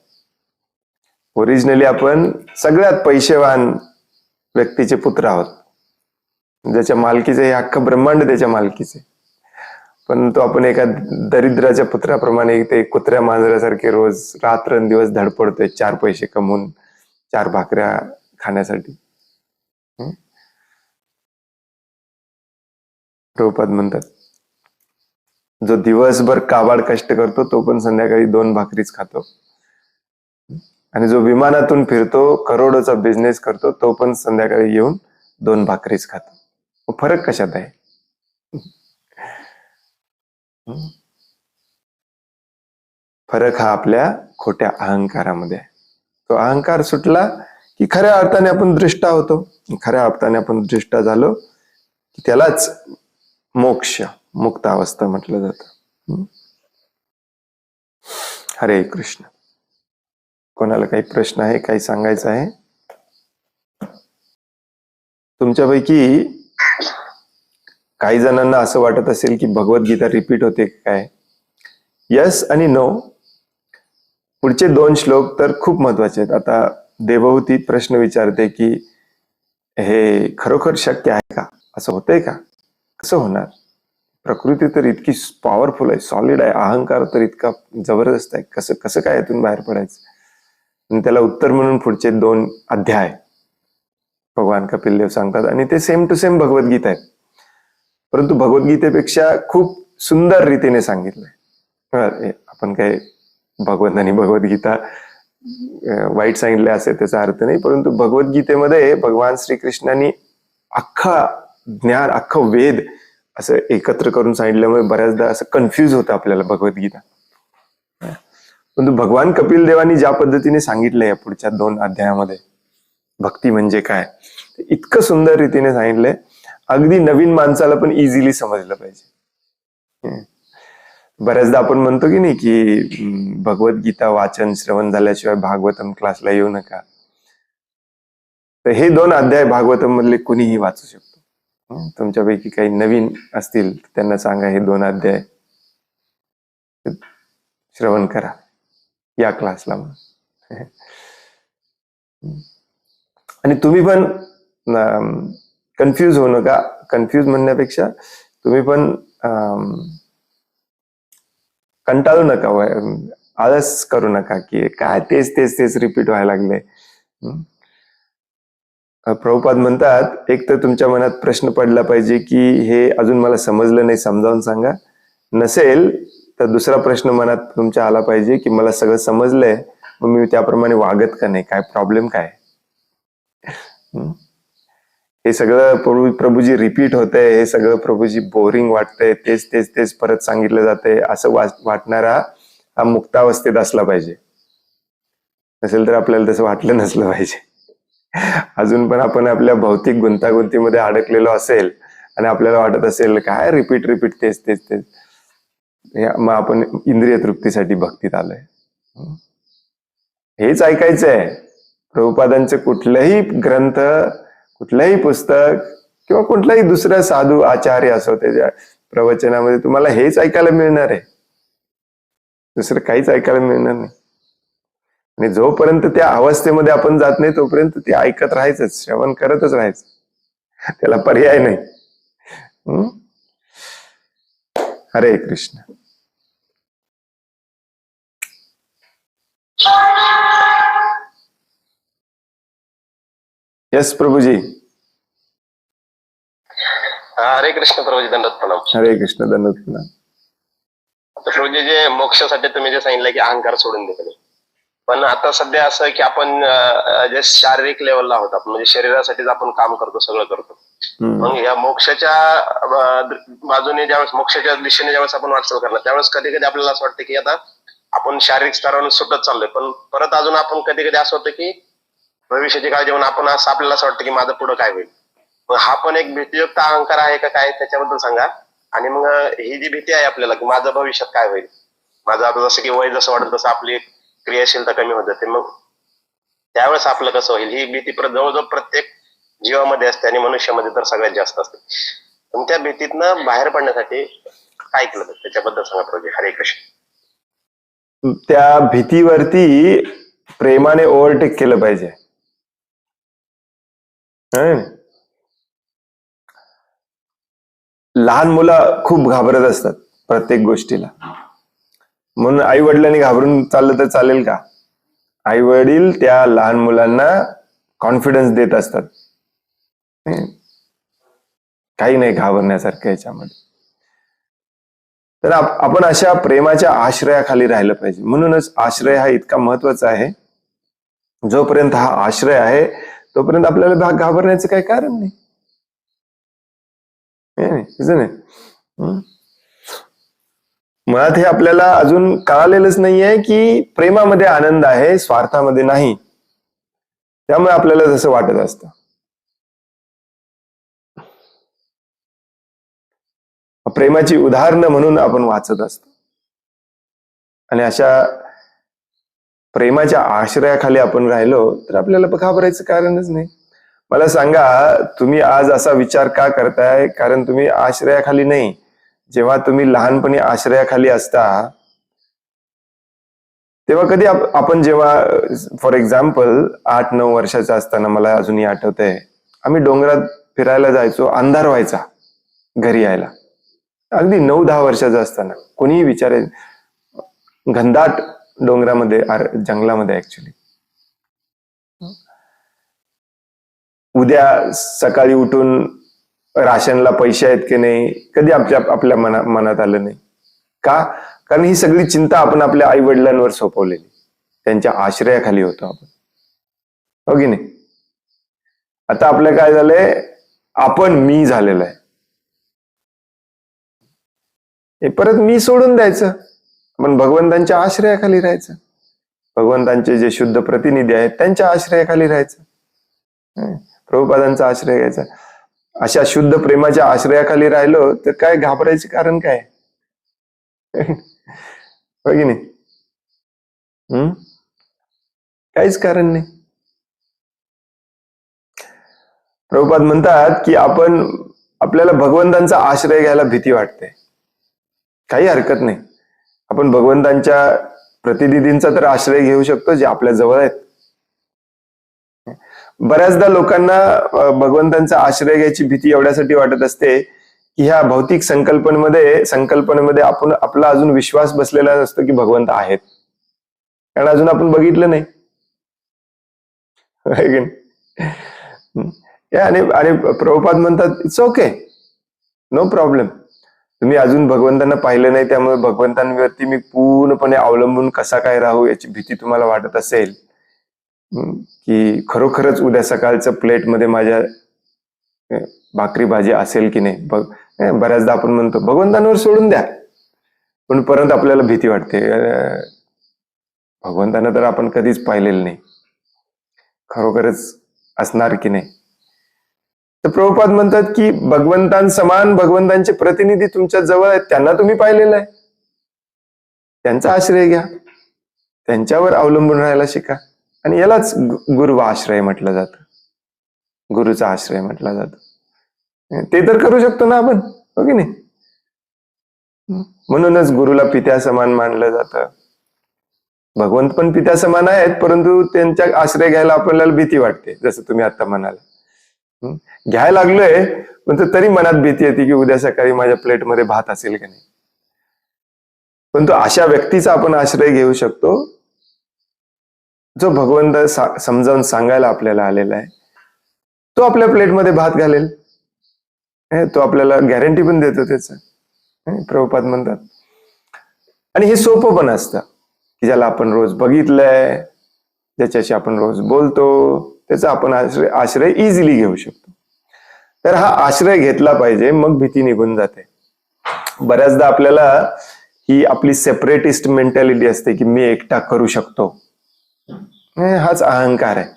ओरिजिनली आपण सगळ्यात पैसेवान व्यक्तीचे पुत्र आहोत, ज्याच्या मालकीचे हे अख्खं ब्रह्मांड त्याच्या मालकीचे. परंतु आपण एका दरिद्राच्या पुत्राप्रमाणे ते कुत्र्या मांजरासारखे रोज रात्रंदिवस धडपडतोय 4 पैसे कमवून 4 भाकऱ्या खाण्यासाठी. प्रभुपाद म्हणतात, जो दिवसभर काबाड कष्ट करतो तो पण संध्याकाळी 2 भाकरीच खातो, आणि जो विमानातून फिरतो, करोडोचा बिझनेस करतो, तो पण संध्याकाळी येऊन 2 भाकरीच खातो. फरक कशात आहे? फरक हा आपल्या खोट्या अहंकारामध्ये आहे. तो अहंकार सुटला की खऱ्या अर्थाने आपण दृष्टा होतो. खऱ्या अर्थाने आपण दृष्टा झालो की त्यालाच मोक्ष, मुक्त अवस्था म्हटलं जातं. हरे कृष्ण. कोणाला काही प्रश्न आहे, काही सांगायचं आहे? तुमच्यापैकी काही जणांना असं वाटत असेल की भगवद्गीता रिपीट होते काय? यस आणि नो. पुढचे 2 श्लोक तर खूप महत्वाचे आहेत. आता देवहूती प्रश्न विचारते की हे खरोखर शक्य आहे का? असं होतंय का? कसं होणार? प्रकृती तर इतकी पॉवरफुल आहे, सॉलिड आहे, अहंकार तर इतका जबरदस्त आहे, कसं कसं काय यातून बाहेर पडायचं? आणि त्याला उत्तर म्हणून पुढचे 2 अध्याय भगवान कपिल देव सांगतात, आणि ते सेम टू सेम भगवद्गीता आहेत, परंतु भगवद्गीतेपेक्षा खूप सुंदर रीतीने सांगितलंय. आपण काय भगवंतांनी भगवद्गीता वाईट सांगितले असे त्याचा अर्थ नाही, परंतु भगवद्गीतेमध्ये भगवान श्रीकृष्णांनी अख्खा ज्ञान, अख्खं वेद असं एकत्र करून सांगितल्यामुळे बऱ्याचदा असं कन्फ्यूज होतं आपल्याला भगवद्गीता. परंतु भगवान कपिल देवानी ज्या पद्धतीने सांगितलंय या पुढच्या 2 अध्यायामध्ये भक्ती म्हणजे काय, इतकं सुंदर रीतीने सांगितलंय, अगदी नवीन माणसाला पण इझिली समजलं पाहिजे. बऱ्याचदा आपण म्हणतो की नाही की भगवद्गीता वाचन श्रवण झाल्याशिवाय भागवतम क्लासला येऊ नका. तर हे 2 अध्याय भागवतम मधले कुणीही वाचू शकतो. तुमच्यापैकी काही नवीन असतील त्यांना सांगा हे 2 अध्याय श्रवण करा या क्लासला. आणि तुम्ही पण कन्फ्यूज होऊ नका. कन्फ्यूज म्हणण्यापेक्षा तुम्ही पण कंटाळू नका, आळस करू नका की काय तेच तेच तेच रिपीट व्हायला लागले. प्रभुपाद म्हणतात, एक तर तुमच्या मनात प्रश्न पडला पाहिजे की हे अजून मला समजलं नाही, समजावून सांगा. नसेल तर दुसरा प्रश्न मनात तुमच्या आला पाहिजे की मला सगळं समजलंय, मग मी त्याप्रमाणे वागत का नाही, काय प्रॉब्लेम काय? हे सगळं प्रभूजी रिपीट होतंय, हे सगळं प्रभूजी बोरिंग वाटतंय, तेच तेच तेच परत सांगितलं जातंय असं वाटणारा हा मुक्तावस्थेत असला पाहिजे. नसेल तर आपल्याला तसं वाटलं नसलं पाहिजे. अजून पण आपण आपल्या भौतिक गुंतागुंतीमध्ये अडकलेलो असेल आणि आपल्याला वाटत असेल काय रिपीट रिपीट तेच तेच तेच, मग आपण इंद्रिय तृप्तीसाठी भक्तीत आलोय. हेच ऐकायचंय. प्रभुपादांचे कुठलंही ग्रंथ, कुठलंही पुस्तक किंवा कुठलाही दुसरा साधू आचार्य असो त्याच्या प्रवचनामध्ये तुम्हाला हेच ऐकायला मिळणार आहे, दुसरं काहीच ऐकायला मिळणार नाही. आणि जोपर्यंत त्या अवस्थेमध्ये आपण जात नाही तोपर्यंत ते ऐकत राहायचं, श्रवण करतच राहायचं, त्याला पर्याय नाही. हरे कृष्ण. यस प्रभुजी. हरे कृष्ण प्रभुजी, दंडवत प्रणाम. हरे कृष्ण, दंडवत प्रणाम. प्रभुजी, जे मोक्षासाठी तुम्ही जे सांगितलं की अहंकार सोडून देतो, पण आता सध्या असं आहे की आपण जे शारीरिक लेवलला आहोत, आपण म्हणजे शरीरासाठीच आपण काम करतो, सगळं करतो. मग या मोक्षाच्या बाजूने ज्यावेळेस, मोक्षाच्या दिशेने ज्यावेळेस आपण वाटचाल करणार, त्यावेळेस कधी कधी आपल्याला असं वाटतं की आता आपण शारीरिक स्तरावर सुटत चाललोय, पण परत अजून आपण कधी कधी असं होतं की भविष्याची काळजी म्हणून आपण असं आपल्याला असं वाटतं की माझं पुढं काय होईल. मग हा पण एक भीतीयुक्त अहंकार आहे का काय, त्याच्याबद्दल सांगा. आणि मग ही जी भीती आहे आपल्याला की माझं भविष्यात काय होईल, माझं आता जसं की वय जसं वाढत तसं आपली क्रियाशीलता कमी होत जाते, मग त्यावेळेस आपलं कसं होईल ही भीती जवळजवळ प्रत्येक जीवामध्ये असते आणि मनुष्यामध्ये तर सगळ्यात जास्त असते. पण त्या भीतीतनं बाहेर पडण्यासाठी काय केलं तर त्याच्याबद्दल सांगा प्रभू. हरे कृष्ण. त्या भीतीवरती प्रेमाने ओव्हरटेक केलं पाहिजे. हं? लहान मुलं खूप घाबरत असतात प्रत्येक गोष्टीला, म्हणून आई वडिलांनी घाबरून चाललं तर चालेल का? आई वडील त्या लहान मुलांना कॉन्फिडन्स देत असतात, काही नाही घाबरण्यासारखं याच्यामध्ये. तर आपण अशा प्रेमाच्या आश्रयाखाली राहिलं पाहिजे. म्हणूनच आश्रय हा इतका महत्वाचा आहे. जोपर्यंत हा आश्रय आहे तोपर्यंत आपल्याला घाबरण्याचं काही कारण नाही. मुळात हे आपल्याला अजून कळालेलंच नाहीये की प्रेमामध्ये आनंद आहे, स्वार्थामध्ये नाही. त्यामुळे आपल्याला जसं वाटत असतं. प्रेमाची उदाहरणं म्हणून आपण वाचत असतो आणि अशा प्रेमाच्या आश्रयाखाली आपण राहिलो तर आपल्याला घाबरायचं कारणच नाही. मला सांगा, तुम्ही आज असा विचार का करताय? कारण तुम्ही आश्रयाखाली नाही. जेव्हा तुम्ही लहानपणी आश्रयाखाली असता तेव्हा कधी आपण जेव्हा फॉर एक्झाम्पल 8-9 वर्षाचा असताना, मला अजूनही आठवतंय, आम्ही डोंगरात फिरायला जायचो, अंधार व्हायचा घरी यायला. अगदी 9-10 वर्षाचा असताना कोणीही विचारेल, घनदाट डोंगरामध्ये, जंगलामध्ये ऍक्च्युली. उद्या सकाळी उठून राशनला पैसे आहेत की नाही कधी आपल्या मनात आलं नाही. का? कारण ही सगळी चिंता आपण आपल्या आई वडिलांवर सोपवलेली, त्यांच्या आश्रयाखाली होतो आपण, हो की नाही? आता आपलं काय झालंय, आपण मी झालेलं आहे. हे परत मी सोडून द्यायचं, आपण भगवंतांच्या आश्रयाखाली राहायचं. भगवंतांचे जे शुद्ध प्रतिनिधी आहेत त्यांच्या आश्रयाखाली राहायचं, प्रभुपादांचा आश्रय घ्यायचा. अशा शुद्ध प्रेमाच्या आश्रयाखाली राहिलो तर काय घाबरायचे कारण काय? हो की नाही? काहीच कारण नाही. प्रभुपाद म्हणतात की आपल्याला भगवंतांचा आश्रय घ्यायला भीती वाटते, काही हरकत नाही. आपण भगवंतांच्या प्रतिनिधींचा तर आश्रय घेऊ शकतो जे आपल्या जवळ आहेत. बऱ्याचदा लोकांना भगवंतांचा आश्रय घ्यायची भीती एवढ्यासाठी वाटत असते की ह्या भौतिक संकल्पनेमध्ये आपण आपला अजून विश्वास बसलेला नसतो की भगवंत आहेत, कारण अजून आपण बघितलं नाही. आणि प्रभुपाद म्हणतात इट्स ओके, नो प्रॉब्लेम. तुम्ही अजून भगवंतांना पाहिलं नाही, त्यामुळे भगवंतांवरती मी पूर्णपणे अवलंबून कसा काय राहू याची भीती तुम्हाला वाटत असेल, की खरोखरच उद्या सकाळचं प्लेटमध्ये माझ्या भाकरी भाजी असेल की नाही. बऱ्याचदा आपण म्हणतो भगवंतांवर सोडून द्या, पण परत आपल्याला भीती वाटते, भगवंतांना तर आपण कधीच पाहिलेलं नाही, खरोखरच असणार की नाही. तर प्रभुपाद म्हणतात की भगवंतांसमान भगवंतांचे प्रतिनिधी तुमच्या जवळ आहेत, त्यांना तुम्ही पाहिलेलं आहे, त्यांचा आश्रय घ्या, त्यांच्यावर अवलंबून राहायला शिका. आणि यालाच गुरु आश्रय म्हटलं जातं, गुरुचा आश्रय म्हटला जातो. ते तर करू शकतो ना आपण, हो की नाही? म्हणूनच गुरुला पित्या समान मानलं जातं. भगवंत पण पित्या समान आहेत, परंतु त्यांच्या आश्रय घ्यायला आपल्याला भीती वाटते, जसं तुम्ही आता म्हणाल. घ्यायला लागलोय पण तरी मनात भीती येते की उद्या सकाळी माझ्या प्लेटमध्ये भात असेल की नाही. परंतु अशा व्यक्तीचा आपण आश्रय घेऊ शकतो जो भगवंत समजावून सांगायला आपल्याला आलेला आहे. तो आपल्या प्लेटमध्ये भात घालेल, तो आपल्याला गॅरंटी पण देतो त्याच, प्रभुपाद म्हणतात. आणि हे सोपं पण असतं की ज्याला आपण रोज बघितलंय, ज्याच्याशी आपण रोज बोलतो, त्याचा आपण आश्रय इझिली घेऊ शकतो. तर हा आश्रय घेतला पाहिजे, मग भीती निघून जाते. बऱ्याचदा आपल्याला ही आपली सेपरेटिस्ट मेंटॅलिटी असते की मी एकटा करू शकतो, हाच अहंकार आहे.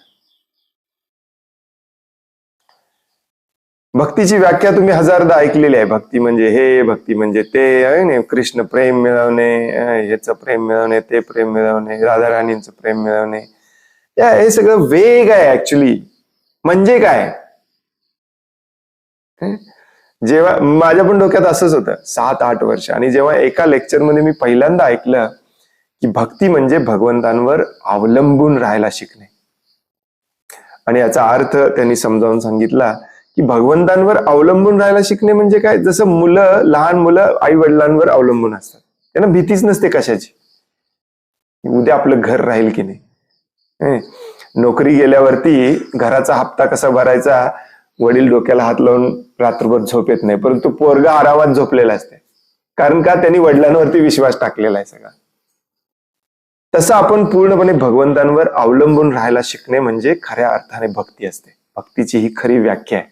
भक्तीची व्याख्या तुम्ही हजारदा ऐकलेली आहे. भक्ती म्हणजे हे, भक्ती म्हणजे ते आहे ना, कृष्ण प्रेम मिळवणे, ह्याचं प्रेम मिळवणे, ते प्रेम मिळवणे, राधा राणींचं प्रेम मिळवणे, हे सगळं वेग आहे ऍक्च्युली. म्हणजे काय? जेव्हा माझ्या पण डोक्यात असंच होतं 7-8 वर्ष, आणि जेव्हा एका लेक्चरमध्ये मी पहिल्यांदा ऐकलं की भक्ती म्हणजे भगवंतांवर अवलंबून राहायला शिकणे, आणि याचा अर्थ त्यांनी समजावून सांगितला की भगवंतांवर अवलंबून राहायला शिकणे म्हणजे काय, जसं लहान मुलं आई वडिलांवर अवलंबून असतात, त्यांना भीतीच नसते कशाची, उद्या आपलं घर राहील की नाही. नोकरी गेल्यावरती घराचा हप्ता कसा भरायचा, वडील डोक्याला हात लावून रात्रभर झोप येत नाही, परंतु पोरगा आरामात झोपलेला असते. कारण का? त्यांनी वडिलांवरती विश्वास टाकलेला आहे सगळा. तसं आपण पूर्णपणे भगवंतांवर अवलंबून राहायला शिकणे म्हणजे खऱ्या अर्थाने भक्ती असते. भक्तीची ही खरी व्याख्या आहे.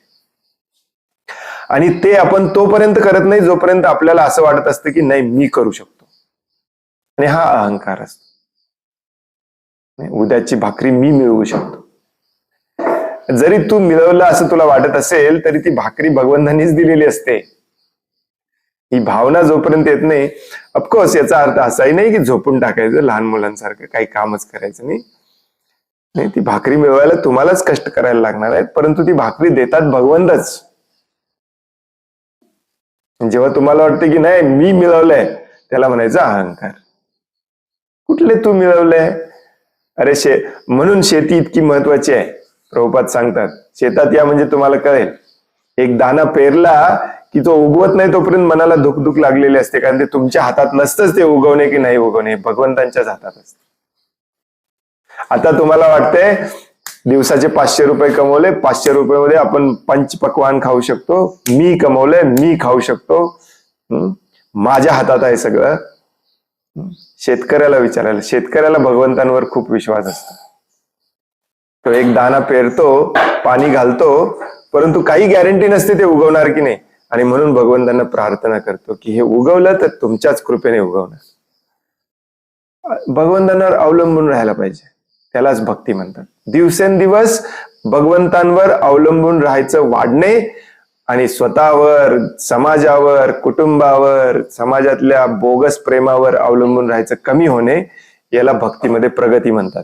आणि ते आपण तोपर्यंत करत नाही जोपर्यंत आपल्याला असं वाटत असतं की नाही मी करू शकतो, आणि हा अहंकार असतो. उद्याची भाकरी मी मिळवू शकतो. जरी तू मिळवलं असं तुला वाटत असेल तरी ती भाकरी भगवंतांनीच दिलेली असते. ही भावना जोपर्यंत येत नाही, ऑफकोर्स याचा अर्थ असाही नाही की झोपून टाकायचं लहान मुलांसारखं, काही कामच करायचं नाही. ती भाकरी मिळवायला तुम्हालाच कष्ट करायला लागणार आहेत, परंतु ती भाकरी देतात भगवंतच. जेव्हा तुम्हाला वाटतं की नाही मी मिळवलंय, त्याला म्हणायचं अहंकार. कुठले तू मिळवलंय? अरे म्हणून शेती इतकी महत्वाची आहे. प्रभुपाद सांगतात शेतात या म्हणजे तुम्हाला कळेल, एक दाणा पेरला की तो उगवत नाही तोपर्यंत मनाला धुकधुक लागलेली असते, कारण ते तुमच्या हातात नसतंच ते उगवणे की नाही उगवणे, भगवंतांच्याच हातात असते. आता तुम्हाला वाटतंय दिवसाचे 500 रुपये कमवले, 500 रुपयामध्ये आपण पंचपक्वान खाऊ शकतो, मी कमवलंय मी खाऊ शकतो, माझ्या हातात आहे सगळं. शेतकऱ्याला विचारायला, शेतकऱ्याला भगवंतांवर खूप विश्वास असतो. तो एक दाणा पेरतो, पाणी घालतो, परंतु काही गॅरंटी नसते ते उगवणार की नाही, आणि म्हणून भगवंतांना प्रार्थना करतो की हे उगवलं तर तुमच्याच कृपेने उगवणार. भगवंतांवर अवलंबून राहायला पाहिजे, त्यालाच भक्ती म्हणतात. दिवसेंदिवस भगवंतांवर अवलंबून राहायचं वाढणे आणि स्वतःवर, समाजावर, कुटुंबावर, समाजातल्या बोगस प्रेमावर अवलंबून राहायचं कमी होणे, याला भक्तीमध्ये प्रगती म्हणतात.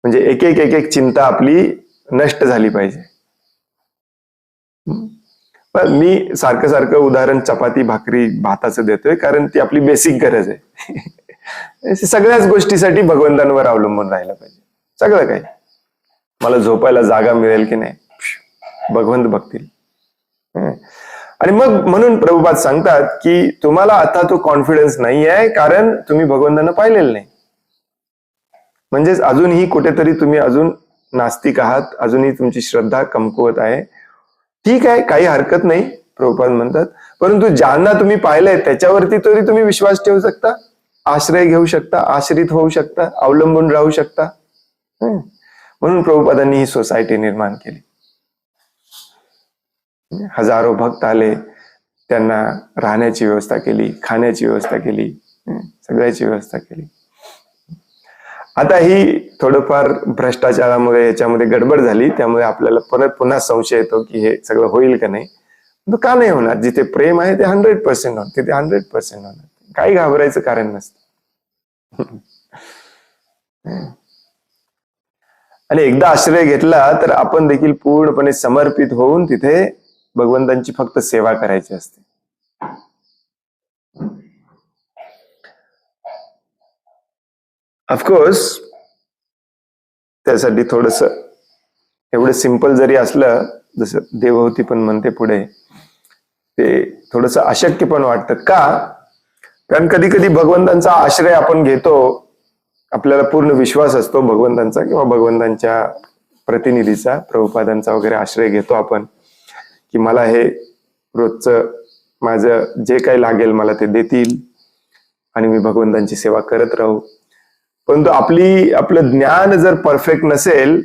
म्हणजे एक एक चिंता आपली नष्ट झाली पाहिजे. मी सारखं उदाहरण चपाती भाकरी भाताचं देतोय, कारण ती आपली बेसिक गरज आहे. सगळ्याच गोष्टीसाठी भगवंतांवर अवलंबून राहायला पाहिजे. सगळं काही, मला झोपायला जागा मिळेल की नाही, भगवंत बघतील. आणि मग म्हणून प्रभुपाद सांगतात की तुम्हाला आता तो कॉन्फिडन्स नाही आहे, कारण तुम्ही भगवंतांना पाहिलेलं नाही. म्हणजेच अजूनही कुठेतरी तुम्ही अजून नास्तिक आहात, अजूनही तुमची श्रद्धा कमकुवत आहे. ठीक आहे, काही हरकत नाही, प्रभुपाद म्हणतात, परंतु ज्यांना तुम्ही पाहिलंय त्याच्यावरती तरी तुम्ही विश्वास ठेवू शकता, आश्रय घेऊ शकता, आश्रित होऊ शकता, अवलंबून राहू शकता. म्हणून प्रभुपादांनी ही सोसायटी निर्माण केली. हजारो भक्त आले, त्यांना राहण्याची व्यवस्था केली, खाण्याची व्यवस्था केली, सगळ्याची व्यवस्था केली. आता ही थोडंफार भ्रष्टाचारामुळे याच्यामध्ये गडबड झाली, त्यामुळे आपल्याला पुन्हा संशय येतो की हे सगळं होईल का नाही. का नाही होणार? जिथे प्रेम आहे ते 100% होणार, तिथे 100% होणार. काही घाबरायचं कारण नसतं. आणि एकदा आश्रय घेतला तर आपण देखील पूर्णपणे समर्पित होऊन तिथे भगवंतांची फक्त सेवा करायची असते. ऑफकोर्स त्यासाठी थोडस एवढं सिंपल जरी असलं, जसं देवहूती पण म्हणते पुढे, ते थोडस अशक्य पण वाटतं. का? कारण कधी कधी भगवंतांचा आश्रय आपण घेतो, आपल्याला पूर्ण विश्वास असतो भगवंतांचा किंवा भगवंतांच्या प्रतिनिधीचा, प्रभुपादांचा वगैरे आश्रय घेतो आपण, की मला हे रोजचं माझं जे काही लागेल मला ते देतील आणि मी भगवंतांची सेवा करत राहू. परंतु आपलं ज्ञान जर परफेक्ट नसेल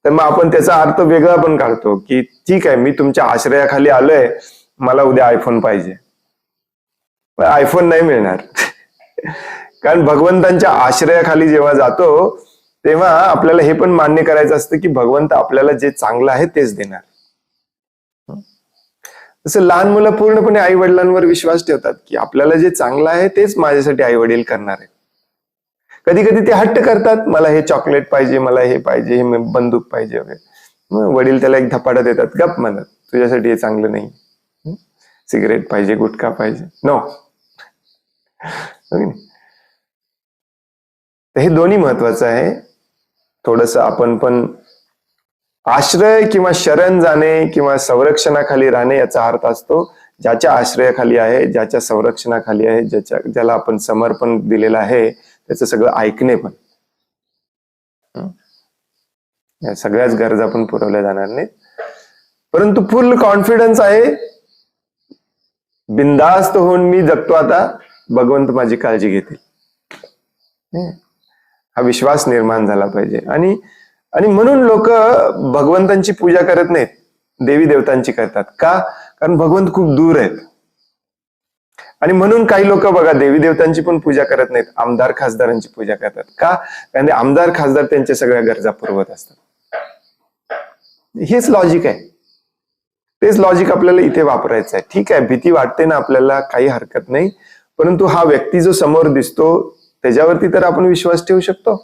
तर मग आपण त्याचा अर्थ वेगळा पण काढतो, की ठीक आहे मी तुमच्या आश्रयाखाली आलोय, मला उद्या आयफोन पाहिजे. आयफोन नाही मिळणार. कारण भगवंतांच्या आश्रयाखाली जेव्हा जातो तेव्हा आपल्याला हे पण मान्य करायचं असतं की भगवंत आपल्याला जे चांगलं आहे तेच देणार. तसं लहान मुलं पूर्णपणे आई वडिलांवर विश्वास ठेवतात की आपल्याला जे चांगलं आहे तेच माझ्यासाठी आई वडील करणार आहे. कधी कधी ते हट्ट करतात, मला हे चॉकलेट पाहिजे, मला हे पाहिजे, हे बंदूक पाहिजे वगैरे. मग वडील त्याला एक धपाटा देतात, गप म्हणत, तुझ्यासाठी हे चांगलं नाही. सिगरेट पाहिजे, गुटखा पाहिजे, नो. तर हे दोन्ही महत्वाचं आहे. थोडस आपण पण आश्रय किंवा शरण जाणे किंवा संरक्षणाखाली राहणे याचा अर्थ असतो ज्याच्या आश्रयाखाली आहे, ज्याच्या संरक्षणाखाली आहे, ज्याला आपण समर्पण दिलेलं आहे त्याचं सगळं ऐकणे पण. या सगळ्याच गरजा पण पुरवल्या जाणार नाहीत, परंतु फुल कॉन्फिडन्स आहे, बिनधास्त होऊन मी जगतो आता, भगवंत माझी काळजी घेतील, हा विश्वास निर्माण झाला पाहिजे. आणि म्हणून लोक भगवंतांची पूजा करत नाहीत, देवी देवतांची करतात. का? कारण भगवंत खूप दूर आहेत. आणि म्हणून काही लोक बघा देवी देवतांची पण पूजा करत नाहीत, आमदार खासदारांची पूजा करतात. का? कारण ते आमदार खासदार त्यांच्या सगळ्या गरजा पुरवत असतात. हेच लॉजिक आहे. तेच लॉजिक आपल्याला इथे वापरायचं आहे. ठीक आहे, भीती वाटते ना आपल्याला, काही हरकत नाही, परंतु हा व्यक्ती जो समोर दिसतो त्याच्यावरती तर आपण विश्वास ठेवू शकतो.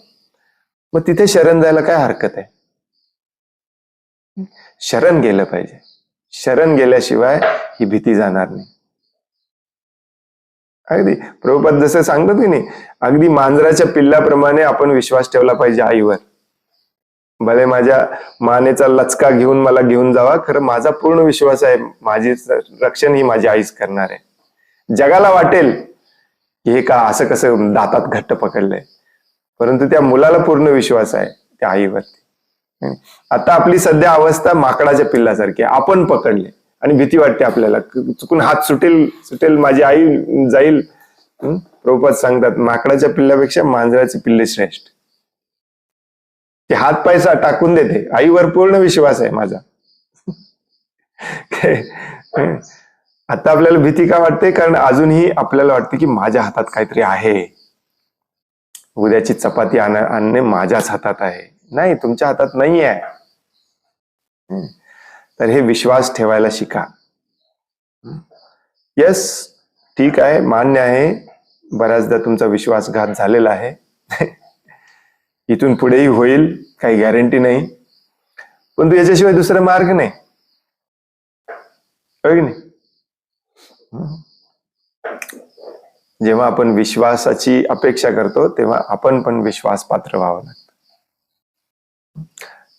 मग तिथे शरण जायला काय हरकत आहे? शरण गेलं पाहिजे. शरण गेल्याशिवाय ही भीती जाणार नाही. अगदी प्रभुपाद जसं सांगतात की नाही, अगदी मांजराच्या पिल्लाप्रमाणे आपण विश्वास ठेवला पाहिजे आईवर. भले माझ्या मानेचा लचका घेऊन मला घेऊन जावा, खरं माझा पूर्ण विश्वास आहे माझी रक्षण ही माझी आईच करणार आहे. जगाला वाटेल की हे का असं कसं दातात घट्ट पकडलंय, परंतु त्या मुलाला पूर्ण विश्वास आहे त्या आईवरती. आता आपली सध्या अवस्था माकडाच्या पिल्लासारखी आहे, आपण पकडले आणि भीती वाटते आपल्याला, चुकून हात सुटेल माझी आई जाईल. प्रभुपाद सांगतात माकडाच्या पिल्लापेक्षा मांजराचे पिल्ले श्रेष्ठ. ते हात पैसा टाकून देते, आईवर पूर्ण विश्वास आहे माझा. आता आपल्याला भीती का वाटते? कारण अजूनही आपल्याला वाटते की माझ्या हातात काहीतरी आहे, उद्याची चपाती आणणे माझ्याच हातात आहे. नाही, तुमच्या हातात नाही आहे. तर हे विश्वास ठेवायला शिका. यस, ठीक आहे, मान्य आहे, बऱ्याचदा तुमचा विश्वासघात झालेला आहे. इथून पुढेही होईल, काही गॅरंटी नाही, पण तू याच्याशिवाय दुसरा मार्ग नाही, की नाही? जेव्हा आपण विश्वासाची अपेक्षा करतो तेव्हा आपण पण विश्वास पात्र व्हावं लागतं.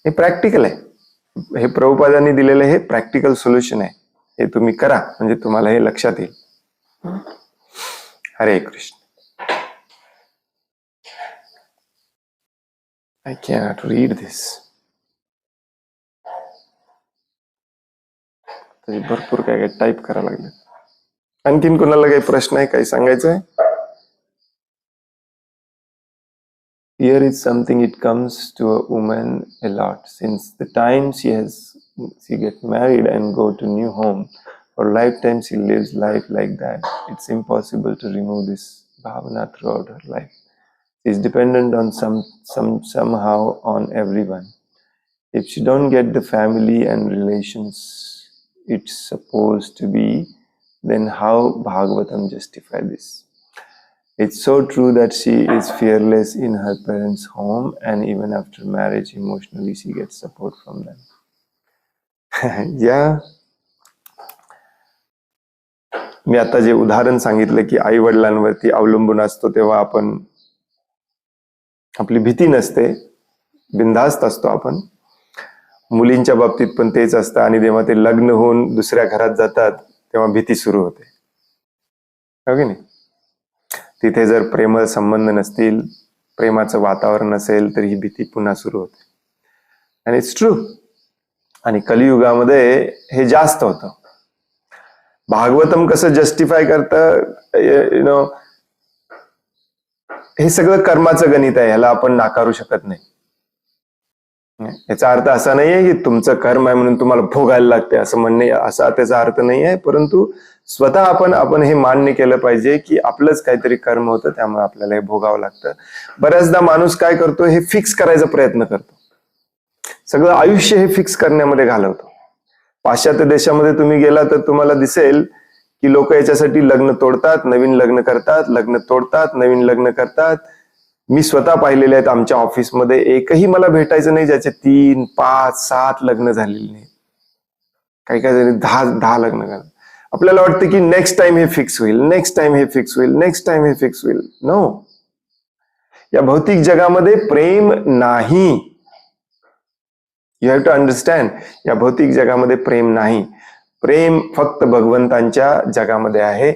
हे प्रॅक्टिकल आहे. हे प्रभुपादांनी दिलेलं हे प्रॅक्टिकल सोल्युशन आहे. हे तुम्ही करा म्हणजे तुम्हाला हे लक्षात येईल. हरे Krishna. I cannot read this. भरपूर काय टाईप करायला लागले. आणखीन कोणाला काही प्रश्न आहे, काही सांगायचं आहे? Here is something it comes to a woman a lot. Since the time she gets married and go to new home, for lifetime she lives life like that. It's impossible to remove this bhavana throughout her life. She is dependent on somehow on everyone. If she don't get the family and relations it's supposed to be, then how Bhagavatam justify this? It's so true that she is fearless in her parents' home, and even after marriage, emotionally she gets support from them. Yeah. मी आता जे उदाहरण सांगितलं की आई वडिलांवरती अवलंबून असतो तेव्हा आपण आपली भीती नसते, बिनधास्त असतो आपण. मुलींच्या बाबतीत पण तेच असतं. आणि जेव्हा ते लग्न होऊन दुसऱ्या घरात जातात तेव्हा भीती सुरू होते, हो की नाही? तिथे जर प्रेमळ संबंध नसतील, प्रेमाचं वातावरण नसेल तर ही भीती पुन्हा सुरू होते. आणि इट्स ट्रू. आणि कलियुगामध्ये हे जास्त होतं. भागवतम कसं जस्टिफाय करतं, हे सगळं कर्माचं गणित आहे, ह्याला आपण नाकारू शकत नाही. याचा अर्थ असा नाहीये की तुमचं कर्म आहे म्हणून तुम्हाला भोगायला लागते असं म्हणणे, असा त्याचा अर्थ नाही आहे. परंतु स्वतः आपण हे मान्य केलं पाहिजे की आपलंच काहीतरी कर्म होतं, त्यामुळे आपल्याला हे भोगावं लागतं. बऱ्याचदा माणूस काय करतो, हे फिक्स करायचा प्रयत्न करतो, सगळं आयुष्य हे फिक्स करण्यामध्ये घालवतो. पाश्चात्य देशामध्ये तुम्ही गेला तर तुम्हाला दिसेल की लोक याच्यासाठी लग्न तोडतात, नवीन लग्न करतात, लग्न तोडतात, नवीन लग्न करतात. मी स्वतः पाहिलेले आहेत आमच्या ऑफिसमध्ये, एकही मला भेटायचं नाही ज्याचे 3, 5, 7 लग्न झालेले नाही. काही काही जणी 10 लग्न करतात. आपल्याला वाटतं की नेक्स्ट टाइम हे फिक्स होईल, नेक्स्ट टाइम हे फिक्स होईल, नेक्स्ट टाइम हे फिक्स होईल. नो, या भौतिक जगामध्ये प्रेम नाही. यू हॅव टू अंडरस्टँड, या भौतिक जगामध्ये प्रेम नाही. प्रेम फक्त भगवंतांच्या जगामध्ये आहे.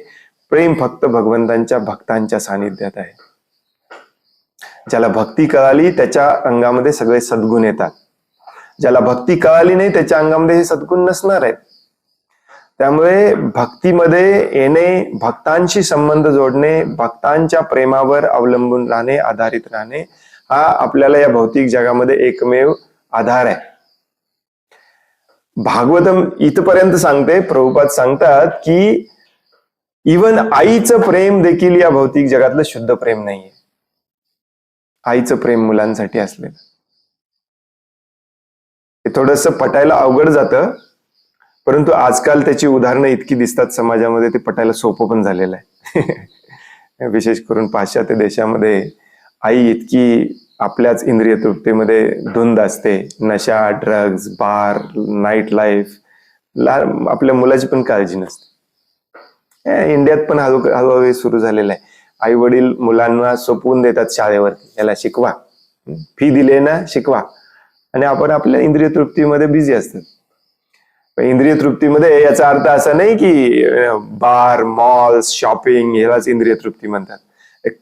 प्रेम फक्त भगवंतांच्या भक्तांच्या सानिध्यात आहे. ज्याला भक्ती कळाली त्याच्या अंगामध्ये सगळे सद्गुण येतात. ज्याला भक्ती कळाली नाही त्याच्या अंगामध्ये हे सद्गुण नसणार आहेत. त्यामुळे भक्तीमध्ये येणे, भक्तांशी संबंध जोडणे, भक्तांच्या प्रेमावर अवलंबून राहणे, आधारित राहणे, हा आपल्याला या भौतिक जगामध्ये एकमेव आधार आहे. भागवतम इथपर्यंत सांगते, प्रभुपाद सांगतात की इवन आईचं प्रेम देखील या भौतिक जगातलं शुद्ध प्रेम नाहीये. आईचं प्रेम मुलांसाठी असलेलं हे थोडस पटायला अवघड जातं, परंतु आजकाल त्याची उदाहरणं इतकी दिसतात समाजामध्ये, ते पटायला सोपं पण झालेलं आहे. विशेष करून पाश्चात्य देशामध्ये आई इतकी आपल्याच इंद्रिय तृप्तीमध्ये धुंद असते. नशा, ड्रग्ज, बार, नाईट लाईफ, आपल्या मुलाची पण काळजी नसते. इंडियात पण हळूहळू सुरू झालेलं आहे. आई वडील मुलांना सोपवून देतात शाळेवरती, याला शिकवा, फी दिले ना शिकवा, आणि आपण आपल्या इंद्रिय तृप्तीमध्ये बिझी असतात. इंद्रिय तृप्तीमध्ये याचा अर्थ असा नाही की बार, मॉल्स, शॉपिंग यालाच इंद्रिय तृप्ती म्हणतात.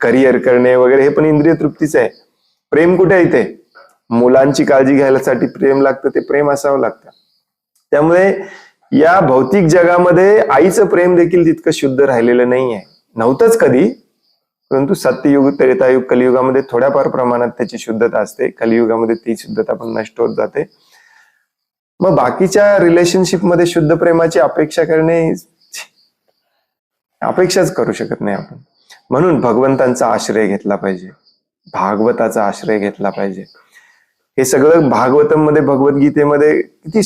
करिअर करणे वगैरे हे पण इंद्रिय तृप्तीच आहे. प्रेम कुठे आहे इथे? मुलांची काळजी घ्यायसाठी प्रेम लागतं, ते प्रेम असावं लागतं. त्यामुळे या भौतिक जगामध्ये आईचं प्रेम देखील तितकं शुद्ध राहिलेलं नाही आहे. नव्हतंच कधी, परंतु सत्ययुग, त्रेतायुग, कलियुगामध्ये थोड्याफार प्रमाणात त्याची शुद्धता असते. कलियुगामध्ये ती शुद्धता पण नष्ट होत जाते. मग बाकीच्या रिलेशनशिप मध्ये शुद्ध प्रेमाची अपेक्षा करणे, अपेक्षाच करू शकत नाही आपण. म्हणून भगवंतांचा आश्रय घेतला पाहिजे, भागवताचा आश्रय घेतला पाहिजे. हे सगळं भागवतम मध्ये, भगवद्गीतेमध्ये किती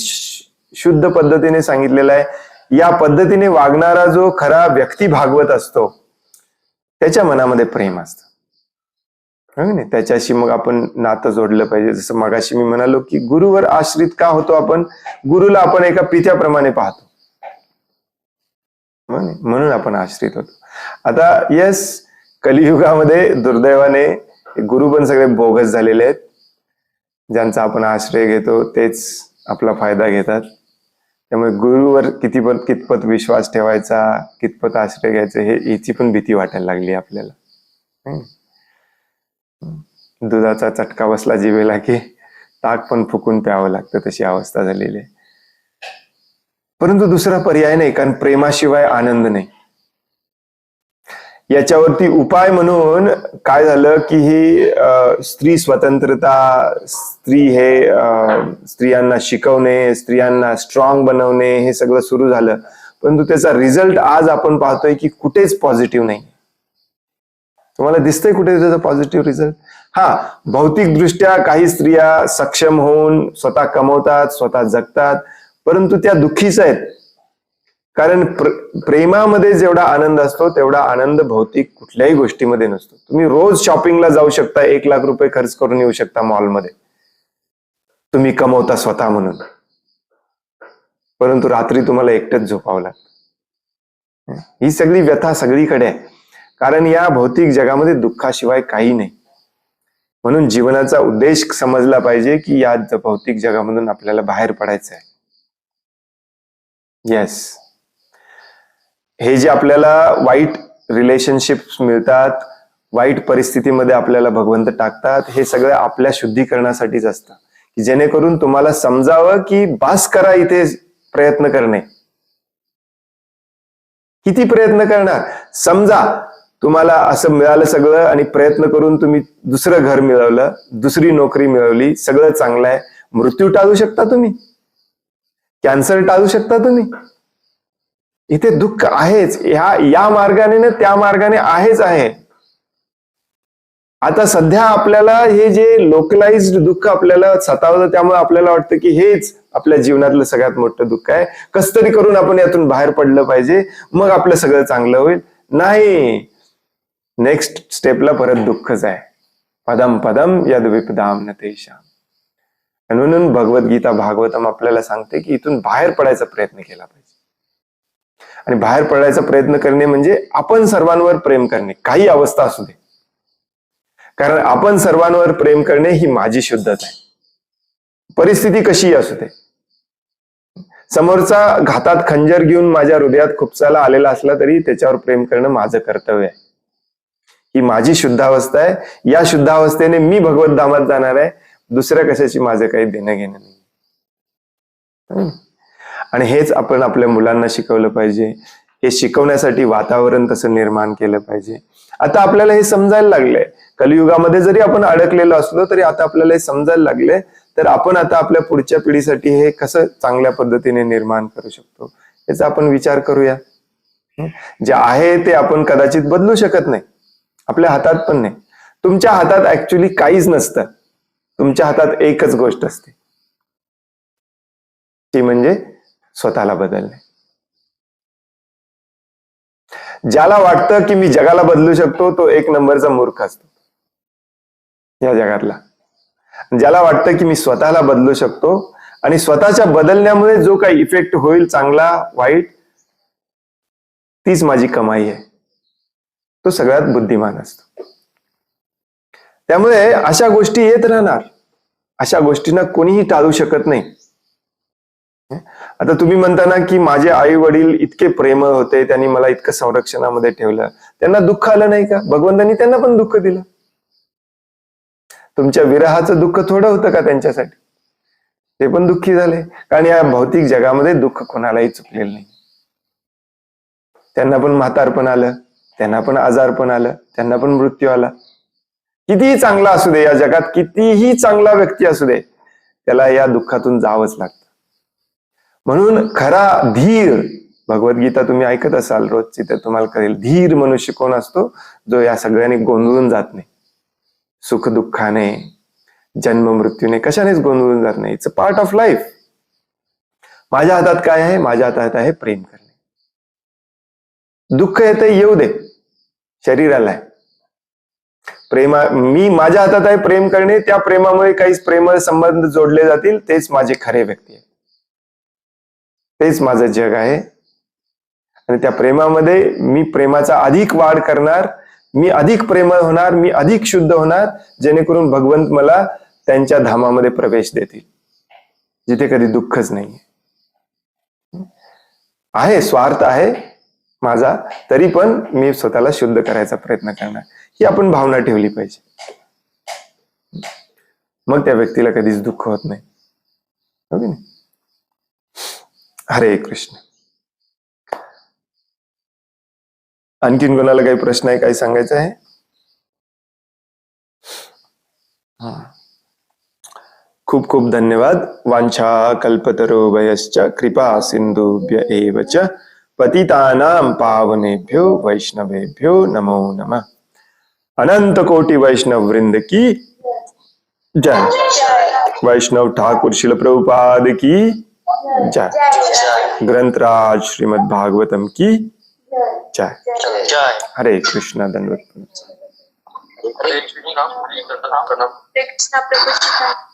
शुद्ध पद्धतीने सांगितलेलं आहे. या पद्धतीने वागणारा जो खरा व्यक्ती भागवत असतो त्याच्या मनामध्ये प्रेम असतं, त्याच्याशी मग आपण नातं जोडलं पाहिजे. जसं मगाशी मी म्हणालो की गुरुवर आश्रित का होतो आपण? गुरुला आपण एका पित्याप्रमाणे पाहतो, म्हणून आपण आश्रित होतो. आता यस, कलियुगामध्ये दुर्दैवाने गुरु पण सगळे बोगस झालेले आहेत. ज्यांचा आपण आश्रय घेतो तेच आपला फायदा घेतात. त्यामुळे गुरुवर कितपत विश्वास ठेवायचा, कितपत आश्रय घ्यायचा, याची पण भीती वाटायला लागली आपल्याला. दुधाचा चटका बसला जिभेला की ताक पण फुकून प्यावं लागतं, तशी अवस्था झालेली आहे. परंतु दुसरा पर्याय नाही, कारण प्रेमाशिवाय आनंद नाही. याच्यावरती उपाय म्हणून काय झालं की ही स्त्री स्वतंत्रता, स्त्रियांना शिकवणे, स्त्रियांना स्ट्रॉंग बनवणे, हे सगळं सुरू झालं. परंतु त्याचा रिझल्ट आज आपण पाहतोय की कुठेच पॉझिटिव्ह नाही. तुम्हाला दिसतंय कुठे त्याचा पॉझिटिव्ह रिझल्ट? हा, भौतिक दृष्ट्या काही स्त्रिया सक्षम होऊन स्वतः कमवतात, स्वतः जगतात, परंतु त्या दुःखीच आहेत. कारण प्रेमामध्ये जेवढा आनंद असतो तेवढा आनंद भौतिक कुठल्याही गोष्टीमध्ये नसतो. तुम्ही रोज शॉपिंगला जाऊ शकता, 1 लाख रुपये खर्च करून येऊ शकता मॉलमध्ये, तुम्ही कमवता स्वतः म्हणून, परंतु रात्री तुम्हाला एकटंच झोपावं लागतं. ही सगळी व्यथा सगळीकडे आहे, कारण या भौतिक जगामध्ये दुःखाशिवाय काही नाही. म्हणून जीवनाचा उद्देश समजला पाहिजे की या भौतिक जगामधून आपल्याला बाहेर पडायचं आहे. येस, हे जे आपल्याला वाईट रिलेशनशिप्स मिळतात, वाईट परिस्थितीमध्ये आपल्याला भगवंत टाकतात, हे सगळं आपल्या शुद्धीकरणासाठीच असतं, की जेणेकरून तुम्हाला समजावं की बास करा इथे प्रयत्न करणे. किती प्रयत्न करणार? समजा तुम्हाला असं मिळालं सगळं आणि प्रयत्न करून तुम्ही दुसरं घर मिळवलं, दुसरी नोकरी मिळवली, सगळं चांगलं आहे, मृत्यू टाळू शकता तुम्ही, कॅन्सर टाळू शकता तुम्ही. इथे दुःख आहेच, या मार्गाने ना त्या मार्गाने आहेच आहे. आता सध्या आपल्याला हे जे लोकलाइज्ड दुःख आपल्याला सतावतं, त्यामुळे आपल्याला वाटतं की हेच आपल्या जीवनातलं सगळ्यात मोठं दुःख आहे. कस तरी करून आपण यातून बाहेर पडलं पाहिजे, मग आपलं सगळं चांगलं होईल. नाही, नेक्स्ट स्टेपला परत दुःखच आहे. पदम पदम यद विपदाम न तेषाम. आणि म्हणून भगवद्गीता भागवतम आपल्याला सांगते की इथून बाहेर पडायचा प्रयत्न केला पाहिजे. आणि बाहेर पडायचा प्रयत्न करणे म्हणजे आपण सर्वांवर प्रेम करणे, काही अवस्था असू दे. कारण आपण सर्वांवर प्रेम करणे ही माझी शुद्धता आहे. परिस्थिती कशीही असू दे. समोरचा घातात खंजर घेऊन माझ्या हृदयात खुपसायला आलेला असला तरी त्याच्यावर प्रेम करणं माझं कर्तव्य आहे. ही माझी शुद्धावस्था आहे. या शुद्धावस्थेने मी भगवत धामात जाणार आहे. दुसऱ्या कशाची माझं काही देणं घेणं नाही. आणि हेच आपण आपल्या मुलांना शिकवलं पाहिजे. हे शिकवण्यासाठी वातावरण तसं निर्माण केलं पाहिजे. आता आपल्याला हे समजायला लागलंय, कलियुगामध्ये जरी आपण अडकलेलो असलो तरी आता आपल्याला हे समजायला लागले. तर आपण आता आपल्या पुढच्या पिढीसाठी हे कसं चांगल्या पद्धतीने निर्माण करू शकतो याचा आपण विचार करूया. जे आहे ते आपण कदाचित बदलू शकत नाही, आपल्या हातात पण नाही. तुमच्या हातात ऍक्च्युली काहीच नसतं. तुमच्या हातात एकच गोष्ट असते, ती म्हणजे स्वतःला बदलणे. ज्याला वाटतं की मी जगाला बदलू शकतो तो एक नंबरचा मूर्ख असतो या जगातला. ज्याला वाटतं की मी स्वतःला बदलू शकतो आणि स्वतःच्या बदलण्यामुळे जो काही इफेक्ट होईल, चांगला वाईट, तीच माझी कमाई आहे, तो सगळ्यात बुद्धिमान असतो. त्यामुळे अशा गोष्टी येत राहणार. अशा गोष्टींना कोणीही टाळू शकत नाही. आता तुम्ही म्हणता ना की माझे आई वडील इतके प्रेमळ होते, त्यांनी मला इतकं संरक्षणामध्ये ठेवलं, त्यांना दुःख आलं नाही का? भगवंतांनी त्यांना पण दुःख दिलं. तुमच्या विरहाचं दुःख थोडं होतं का त्यांच्यासाठी? ते पण दुःखी झाले. कारण या भौतिक जगामध्ये दुःख कोणालाही चुकलेलं नाही. त्यांना पण म्हातारपण आलं, त्यांना पण आजारपण आलं, त्यांना पण मृत्यू आला. कितीही चांगला असू दे या जगात, कितीही चांगला व्यक्ती असू दे, त्याला या दुःखातून जावंच लागतं. म्हणून खरा धीर, भगवद्गीता तुम्ही ऐकत असाल रोजची, तर तुम्हाला कळेल धीर मनुष्य कोण असतो, जो या सगळ्यांनी गोंधळून जात नाही. सुख दुःखाने, जन्म मृत्यूने कशानेच गोंधळून जात नाही. It's a part of life. माझ्या हातात काय आहे? माझ्या हातात आहे प्रेम करणे. दुःख येते येऊ दे, शरीराला आहे. मी माझ्या हातात आहे प्रेम करणे. त्या प्रेमामुळे काही प्रेमळ संबंध जोडले जातील, तेच माझे खरे व्यक्ती आहे, तेच माझं जग आहे. आणि त्या प्रेमामध्ये मी प्रेमाचा अधिक वाढ करणार, मी अधिक प्रेमळ होणार, मी अधिक शुद्ध होणार, जेणेकरून भगवंत मला त्यांच्या धामामध्ये प्रवेश देतील, जिथे कधी दुःखच नाही आहे. स्वार्थ आहे माझा, तरी पण मी स्वतःला शुद्ध करायचा प्रयत्न करणार, ही आपण भावना ठेवली पाहिजे. मग त्या व्यक्तीला कधीच दुःख होत नाही. हो की नाही? हरे कृष्ण. आणखीन कोणाला काही प्रश्न आहे, काही सांगायचं आहे? खूप खूप धन्यवाद. वांछा कल्पतरुभयश्च कृपा सिंधुभ्य एव च पतितानां पावनेभ्यो वैष्णवेभ्यो नमो नमः. अनंत कोटि वैष्णव वृंद की जय. वैष्णव ठाकुर शिल प्रभुपाद की जय. ग्रंथराज श्रीमद् भागवतम की जय. हरे कृष्णा. धन्यवाद. हरे कृष्णा प्रभु।